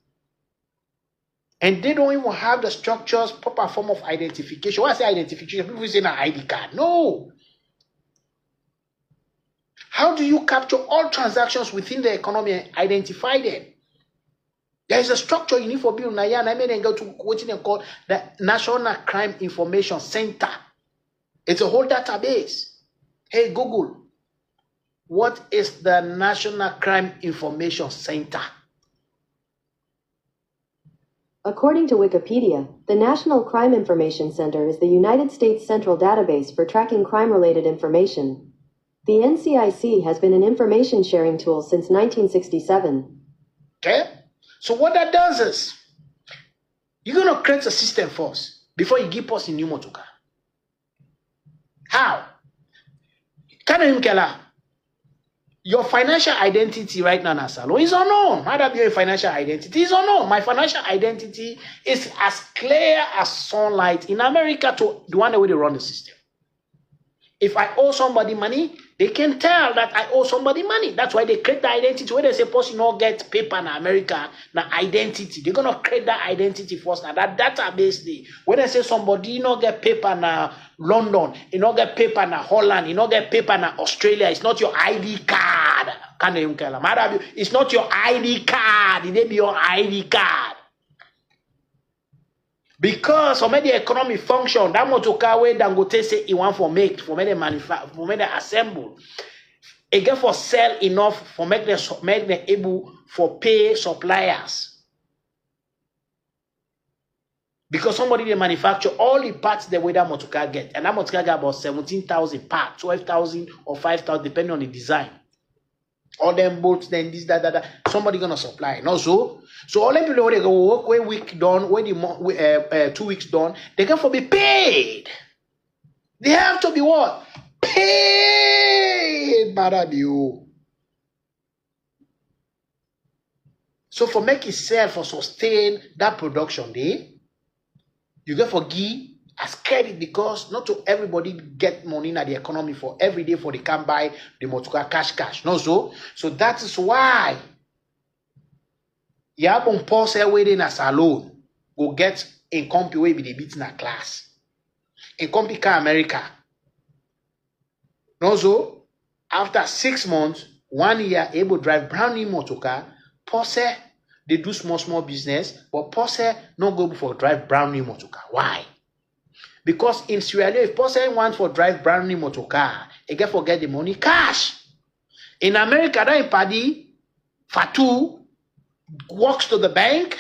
And they don't even have the structures, proper form of identification. Why I say identification? People say an ID card. No. How do you capture all transactions within the economy and identify them? There is a structure you need for build. I mean, go to what they call the National Crime Information Center. It's a whole database. Hey, Google, what is the National Crime Information Center? According to Wikipedia, the National Crime Information Center is the United States central database for tracking crime-related information. The NCIC has been an information-sharing tool since 1967. Okay? So what that does is, you're going to create a system first before you give us a new motor car. How? Your financial identity right now, Nasalo, is unknown. How that be your financial identity is unknown. My financial identity is as clear as sunlight in America to the one way they run the system. If I owe somebody money, they can tell that I owe somebody money. That's why they create the identity. When they say person not get paper in America, na identity. They're gonna create that identity first. Now that database day. When they say somebody not get paper in London, you not get paper in Holland, you not get paper in Australia, it's not your ID card. It's not your ID card. It may be your ID card. Because for the economic function, that motor car where Dangote say he want for make, for me manufacture, for me assemble, again for sell enough for make them able for pay suppliers. Because somebody they manufacture all the parts the way that motor car get, and that motor car get about 17,000 parts, 12,000 or 5,000 depending on the design. All them bolts, then this, that. Somebody gonna supply. No, so all them people they go work when week done, when the 2 weeks done, they can for be paid. They have to be what? Paid, Marah. So for make it sell, for sustain that production day, you get for give as credit because not to everybody get money in the economy for every day for they can buy the motoka cash. No, so that is why you have on pause waiting as alone go get in company way be the beating a class. In company car America. No, so after 6 months, 1 year able drive brand new motoka, pause they do small business, but pause no go for drive brand new motoka. Why? Because in Sierra Leone, if person wants for drive brand new motor car, he get forget the money cash. In America, that in Paddy, Fatu walks to the bank,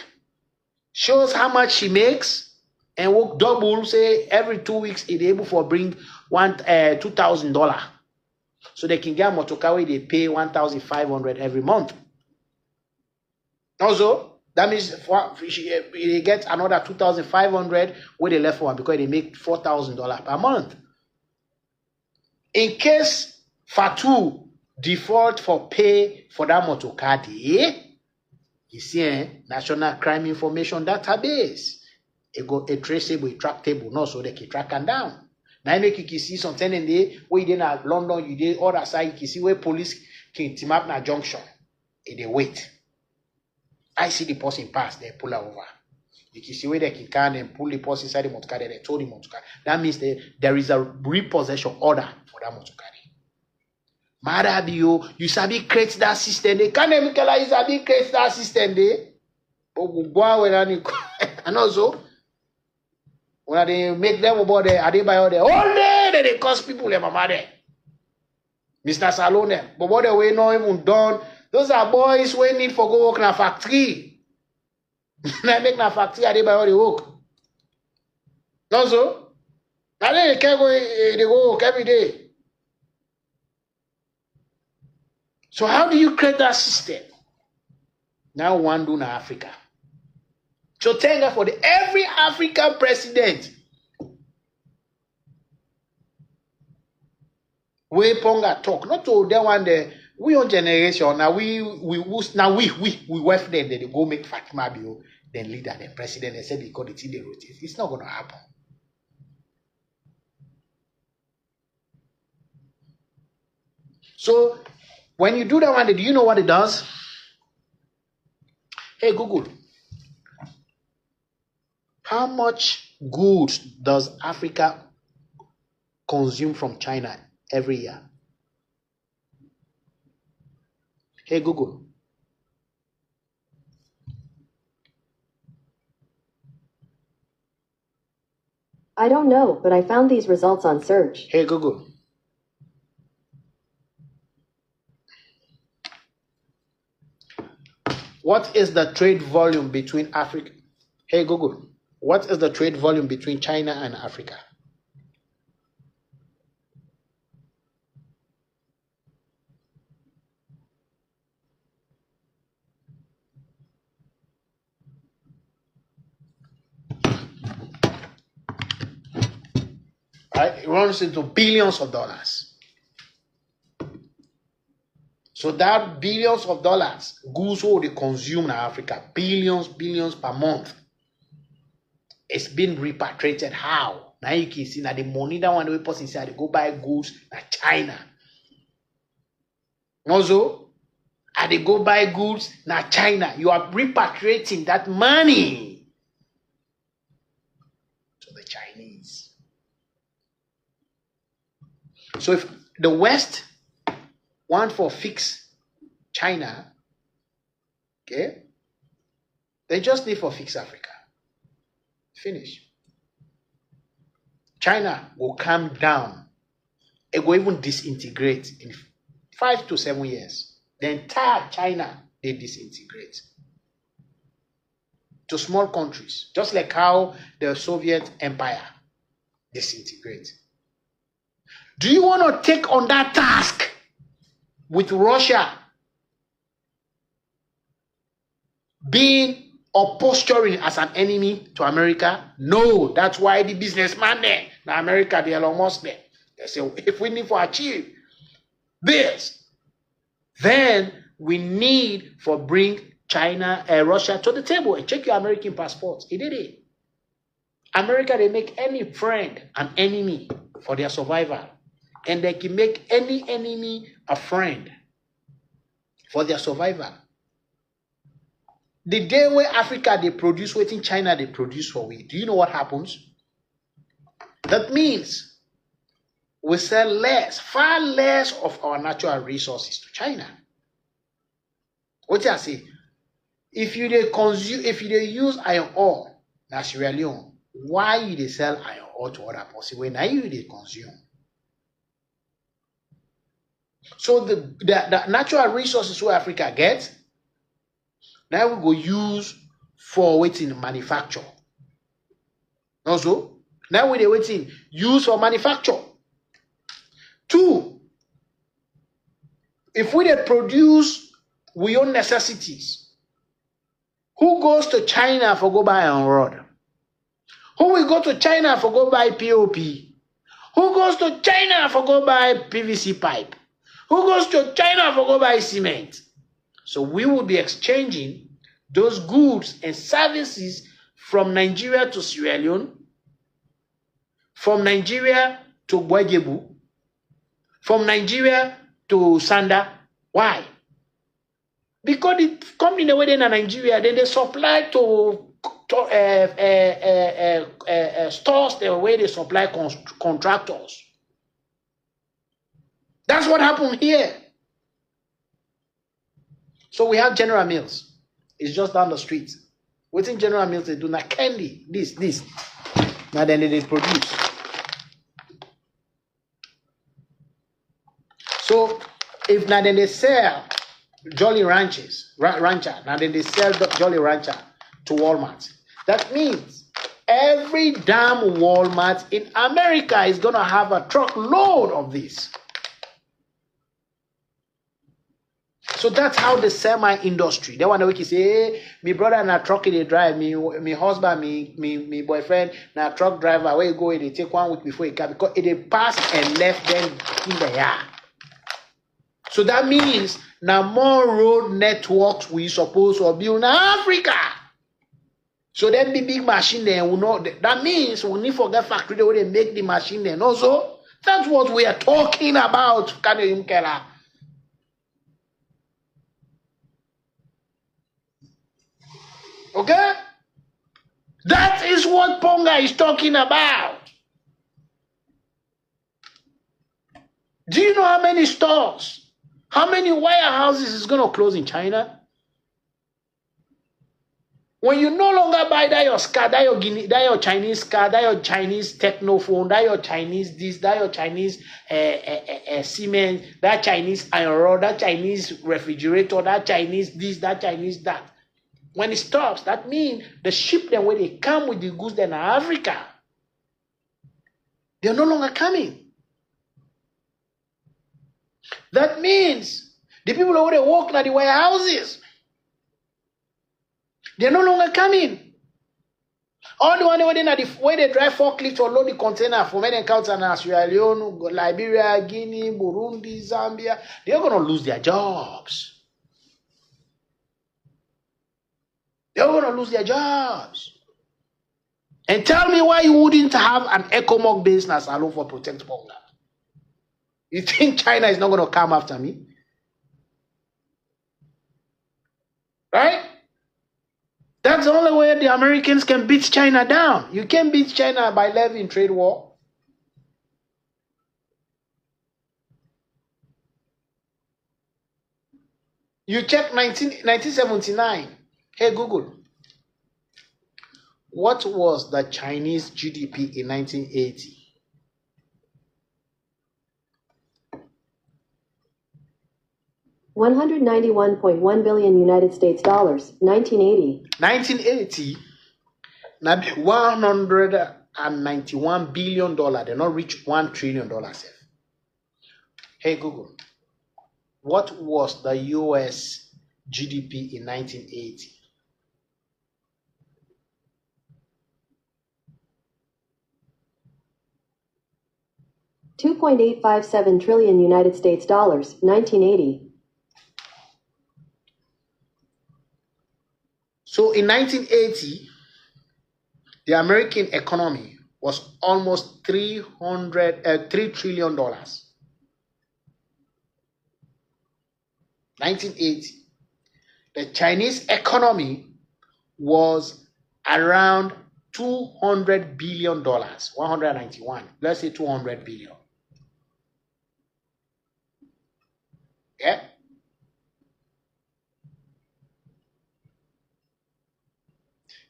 shows how much she makes, and work double. Say every 2 weeks, he able for bring $2,000, so they can get a motor car where they pay $1,500 every month. Also. That means they get another $2,500 where they left for one because they make $4,000 per month. In case Fatu default for pay for that motor car day, you see, National Crime Information Database. It go a traceable, a tractable, no, so they can track them down. Now make you can see something in there where you did at London, you did other side, you can see where police can team up in a junction. And they wait. I see the person pass, they pull her over. You can see where they can and pull the person inside the motor car, they told the motor car. That means there is a repossession order for that motor car. Marah, you sabi create that system. They can't even tell you sabi create that system. But we go away and also, when they make them about there, they buy all there. All day they cost people their mama there. Mr. Salone, but what the way not even done. Those are boys who need for go work in a factory. They make a factory, they buy all the work. Not so? Now they can't go, they go work every day. So how do you create that system? Now one do in Africa. So thank God for every African president. We Ponga talk, not to that one there. We on generation now we left them, they go make Fatima Bio, then leader, then president, they said because it's in the route. It's not gonna happen. So when you do that one, do you know what it does? Hey Google, how much goods does Africa consume from China every year? Hey Google. I don't know, but I found these results on search. Hey Google. What is the trade volume between Africa? Hey Google. What is the trade volume between China and Africa? Right? It runs into billions of dollars. So that billions of dollars goods what they consume in Africa, billions per month. It's been repatriated. How? Now you can see that the money that one way person say they go buy goods in China. Also, and they go buy goods in China. You are repatriating that money to the Chinese. So if the West want for fix China, okay, they just need for fix Africa. Finish. China will calm down. It will even disintegrate in 5 to 7 years. The entire China, they disintegrate to small countries, just like how the Soviet Empire disintegrates. Do you want to take on that task with Russia being or posturing as an enemy to America? No, that's why the businessman there, now America, they are almost there. They say, if we need to achieve this, then we need for bring China, Russia to the table and check your American passports. He did it. America, they make any friend an enemy for their survival. And they can make any enemy a friend for their survival. The day where Africa, they produce what in China, they produce for we. Do you know what happens? That means we sell less, far less of our natural resources to China. What do I say? If you they use iron ore, that's Sierra Leone, why you they sell iron ore to other person when now you they consume? So the natural resources where Africa gets, now we go use for waiting manufacture. Also, now we they waiting use for manufacture. 2, if we they produce we own necessities, who goes to China for go buy iron rod? Who will go to China for go buy POP? Who goes to China for go buy PVC pipe? Who goes to China for go buy cement? So we will be exchanging those goods and services from Nigeria to Sierra Leone, from Nigeria to Gwajebu, from Nigeria to Sanda. Why? Because the company the way in Nigeria, they supply to stores the way they supply contractors. That's what happened here. So we have General Mills. It's just down the street. Within General Mills, they do not candy. This. Now then they produce. So if now then they sell Jolly Rancher, now then they sell Jolly Rancher to Walmart. That means every damn Walmart in America is going to have a truckload of this. So that's how the semi-industry. They want to say, hey, my brother na truck they drive, me husband, me boyfriend na truck driver. Where you go, they take 1 week before he come because it pass and left them in the yard. So that means now more road networks we suppose to build in Africa. So that be big machine there will not. That means we need to get factory where they make the machine there. Also, that's what we are talking about. Can you Kela? Okay? That is what Ponga is talking about. Do you know how many stores, how many warehouses is going to close in China? When you no longer buy that your car, that your Chinese car, that your Chinese technophone, that your Chinese this, that your Chinese cement, that Chinese iron rod, that Chinese refrigerator, that Chinese this, that Chinese that. When it stops, that means the ship then when they come with the goods then Africa, they're no longer coming. That means the people who they work at the warehouses, they're no longer coming. All the one where they drive forklift or load the container from any country in Sierra Leone, Liberia, Guinea, Burundi, Zambia, they're going to lose their jobs. They're going to lose their jobs. And tell me why you wouldn't have an ECOMOG business alone for Protect Ponga. You think China is not going to come after me? Right? That's the only way the Americans can beat China down. You can't beat China by levying trade war. You check 1979. Hey, Google. What was the Chinese GDP in 1980? $191.1 billion United States dollars, 1980. 1980, now $191 billion. They not reach $1 trillion. Hey, Google. What was the US GDP in 1980? $2.857 trillion United States dollars, 1980. So in 1980, the American economy was almost $3 trillion. 1980. The Chinese economy was around $200 billion, 191. Let's say 200 billion. Yeah.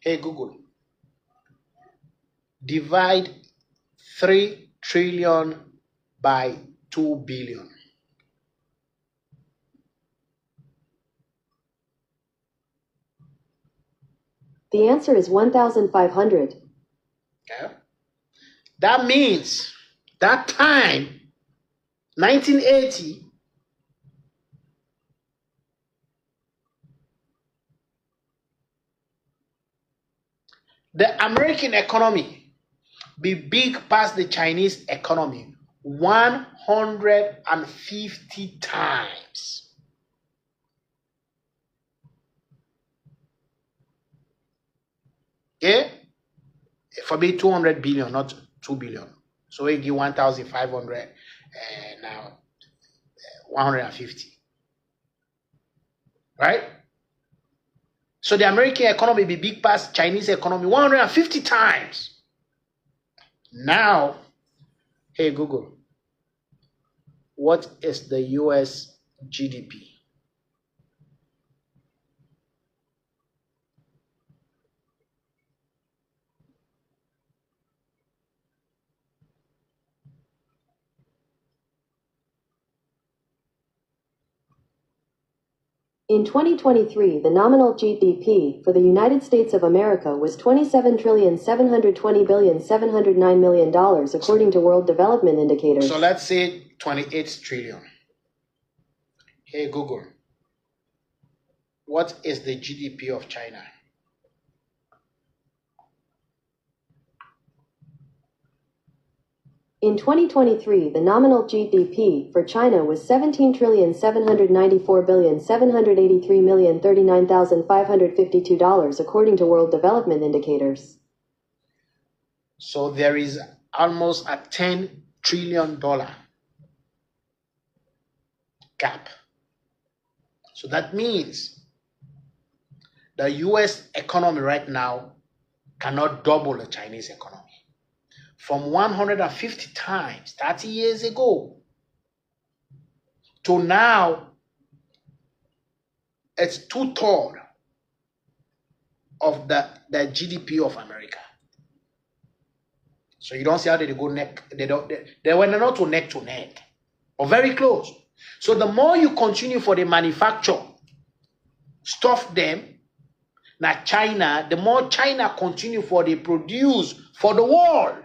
Hey Google, divide 3 trillion by 2 billion. The answer is 1,500. Okay. That means that time, 1980, the American economy be big past the Chinese economy 150 times. Okay? For me, 200 billion, not 2 billion. So we give 1,500 now 150. Right? So the American economy be big past Chinese economy 150 times. Now, hey Google, what is the US GDP? In 2023, the nominal GDP for the United States of America was $27,720,709 million, according to World Development Indicators. So let's say 28 trillion. Hey Google, what is the GDP of China? In 2023, the nominal GDP for China was $17,794,783,039,552, according to World Development Indicators. So there is almost a $10 trillion gap. So that means the US economy right now cannot double the Chinese economy. From 150 times 30 years ago to now, it's 2/3 of the GDP of America. So you don't see how they go neck. They were not to neck, or very close. So the more you continue for the manufacture, stuff them. Now China, the more China continue for the produce for the world.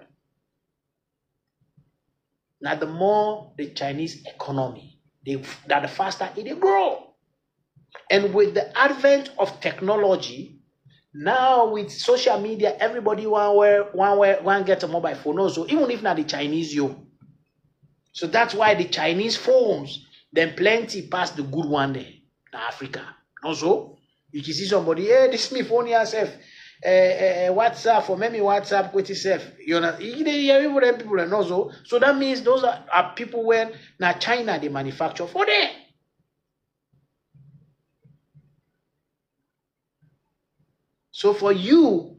Now the more the Chinese economy, the faster it grow. And with the advent of technology, now with social media, everybody want get a mobile phone also, even if not the Chinese you. So that's why the Chinese phones, then plenty pass the good one there in Africa. Also, you can see somebody, hey, this is me phone yourself. WhatsApp for maybe WhatsApp with yourself. You know, people and also. So that means those are people where now China they manufacture for them. So for you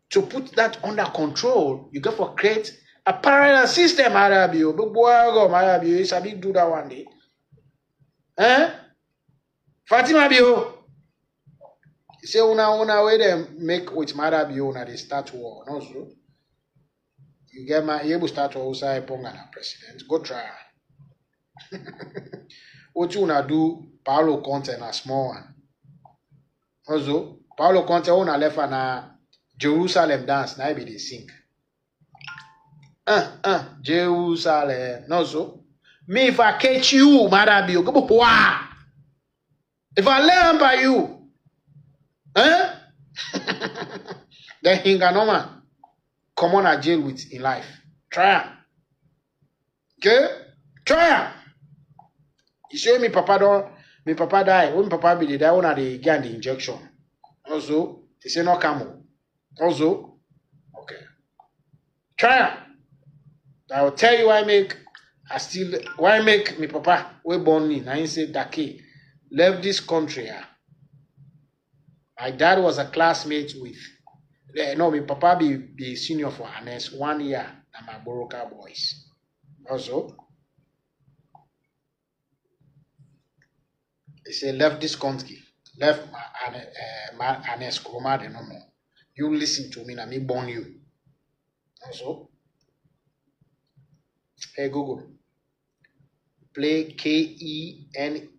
to put that under control, you got to create a parallel system. Arabio, but boy, Arabio, it's a big do that one day. Fatima Bio. Say una way them make with Marabio na they start war. No, so you get my able start war usai ponga na president. Go try. What you una do Paulo Conte na small one. Also, Paulo Conte una left na Jerusalem dance na be they sing. Jerusalem. No, so me if I catch you, Marabio, go boy. If I learn by you. Then he can no man come on a jail with in life. Try him. Okay? Try him. You show me Papa My papa die. When papa be die, when they get the injection. Also, they say no come. Also, okay. Try. I will tell you why I make my papa we born me. I say Dake left this country. My dad was a classmate with no, my papa be senior for Hannes 1 year than my Boroka boys. Also, he say left this country, left my Hannes Kroma de no more. You listen to me, na me born you. Also, hey Google, play KENEMA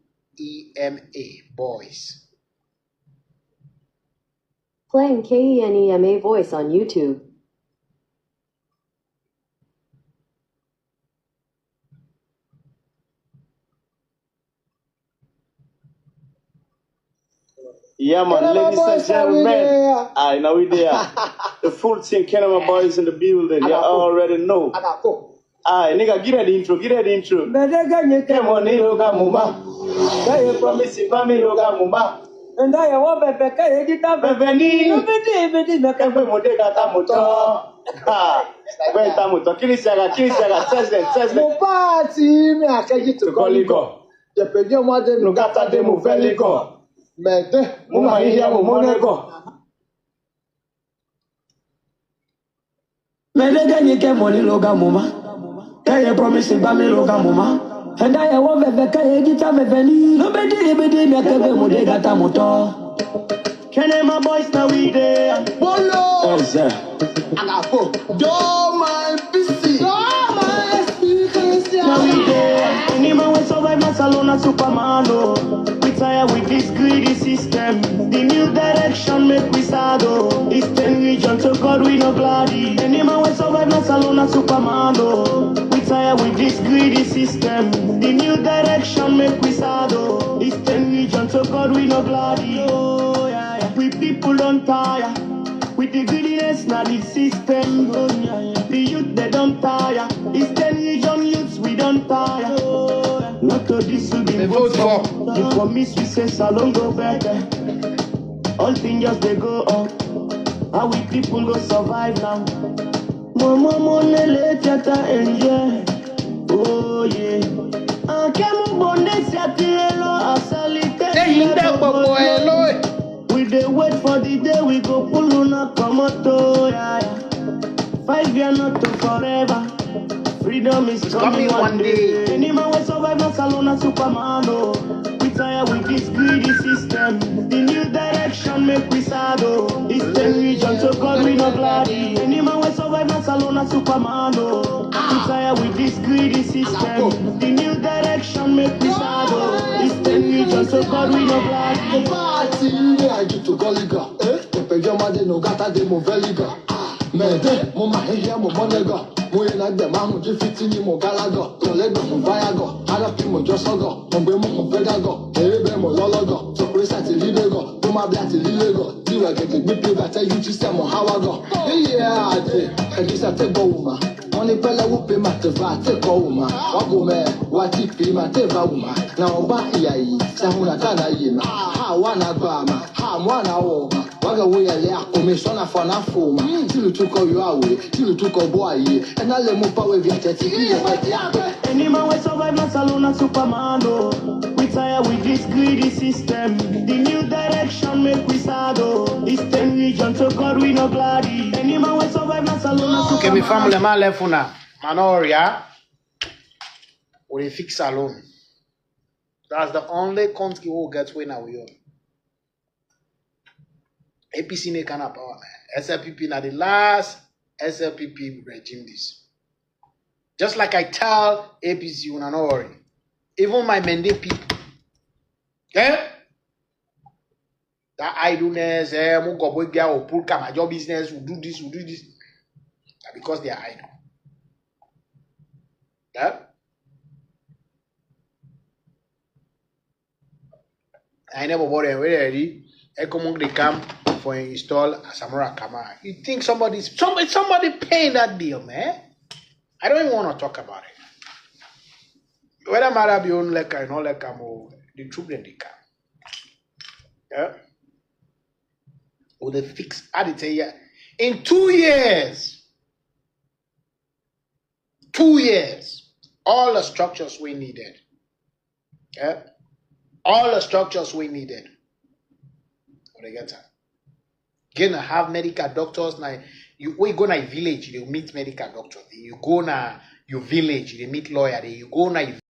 boys. Playing KENEMA voice on YouTube. Yeah, man, ladies and gentlemen, I know we there. The full team, Kenema boys in the building. You already know. Nigga, get that intro, Come on, Niloga Muma. They promise if I'm Niloga Muma. And I want Pepeka, Edita Beveni, Bedi, Nakamba Modega Tamuto. Wait, Tamuto, Kilisaga, says no party, me, I can get to Colico. The Pedio Mother Nugata de Muvelico. Mete, Muma here, Monaco. Medega, you can money Loga Muma. They promise if I'm Niloga Muma. And I want Pepeka, Edita Beveni, Bedi, Nakamba Modega Tamuto. Kenema boys now we there. Bolo! Agapo. Do my PC. Do my speakers. Now we there. Anyone will survive Barcelona Superman. We tire with this greedy system. The new direction make we saddle. Eastern region to God we no gladdy. Anyone will survive Barcelona Superman. We tire with this greedy system. The new direction make we saddle. Eastern region to God we no gladdy. Oh yeah, yeah. We people don't tire. With the greediness, now the system. The youth, they don't tire. Eastern region youths, we don't tire. Not to this will be vote for. You promise we say salon go better. All things just they go up. How we people go survive now? Mama, money, let yata enjoy. Oh yeah. Kemu bonde siatilo asalite. We dey wait for the day we go pull una komoto, yeah. 5 years not to forever. Freedom is coming one day. Any man will survive Barcelona Superman. We tire with this greedy system. The new direction make we saddle. Eastern region so God we no gladdy. Any man will survive Barcelona Superman. We tire with this greedy system. The new direction make we saddle. Eastern region so God we no gladdy. Party, I get to Goliga. Pejama de no gata de mo veliga. Mede, mo mahia mo monega. Mo na de ma mo jifiti ni mo galago. To le do mo vayago. Ara pi mo josogo. Mo gbe mo pedago. Ebe mo lologo. So present libego. To ma blat libego. Di wa get gbe pe ba tell you to say mo hawago. Yeah, I did. And this I take go ma. Money pela wo pe ma te va te go ma. Wa go me, wa ti pe ma te va ma. Na o ba iya yi. Sa hu na kana yi ma. Ha wa na gba ma. Ha mo na wo ma. Waga we ale akomishona for na foma. Till you took all your way, till you took a boy, and I let move power via any man will survive Barcelona Superman. We tire with this greedy system. The new direction make we saddle. Eastern region so God we no gladdy. Any man will survive Barcelona Superman. Okay, my family man left una. Manoria. We fix alone. That's the only country who gets when we own. APC ne kana power. SLPP na the last SLPP regime this. Just like I tell APC, you not worry. Even my Mende people, that idleness, will pull my job business, will do this, because they are idle. Yeah? I never bought them ready. I come on the camp for install a Samura Kama. You think somebody paying that bill, man? I don't even want to talk about it. Whether Marah be on leka or not leka, The children they come. Yeah. Or they fix. I tell you, in 2 years, 2 years, all the structures we needed. Yeah. All the structures we needed. What they get that? Gonna have medical doctors now. We go na village, you meet medical doctors. You go na your village, you meet lawyer. You go na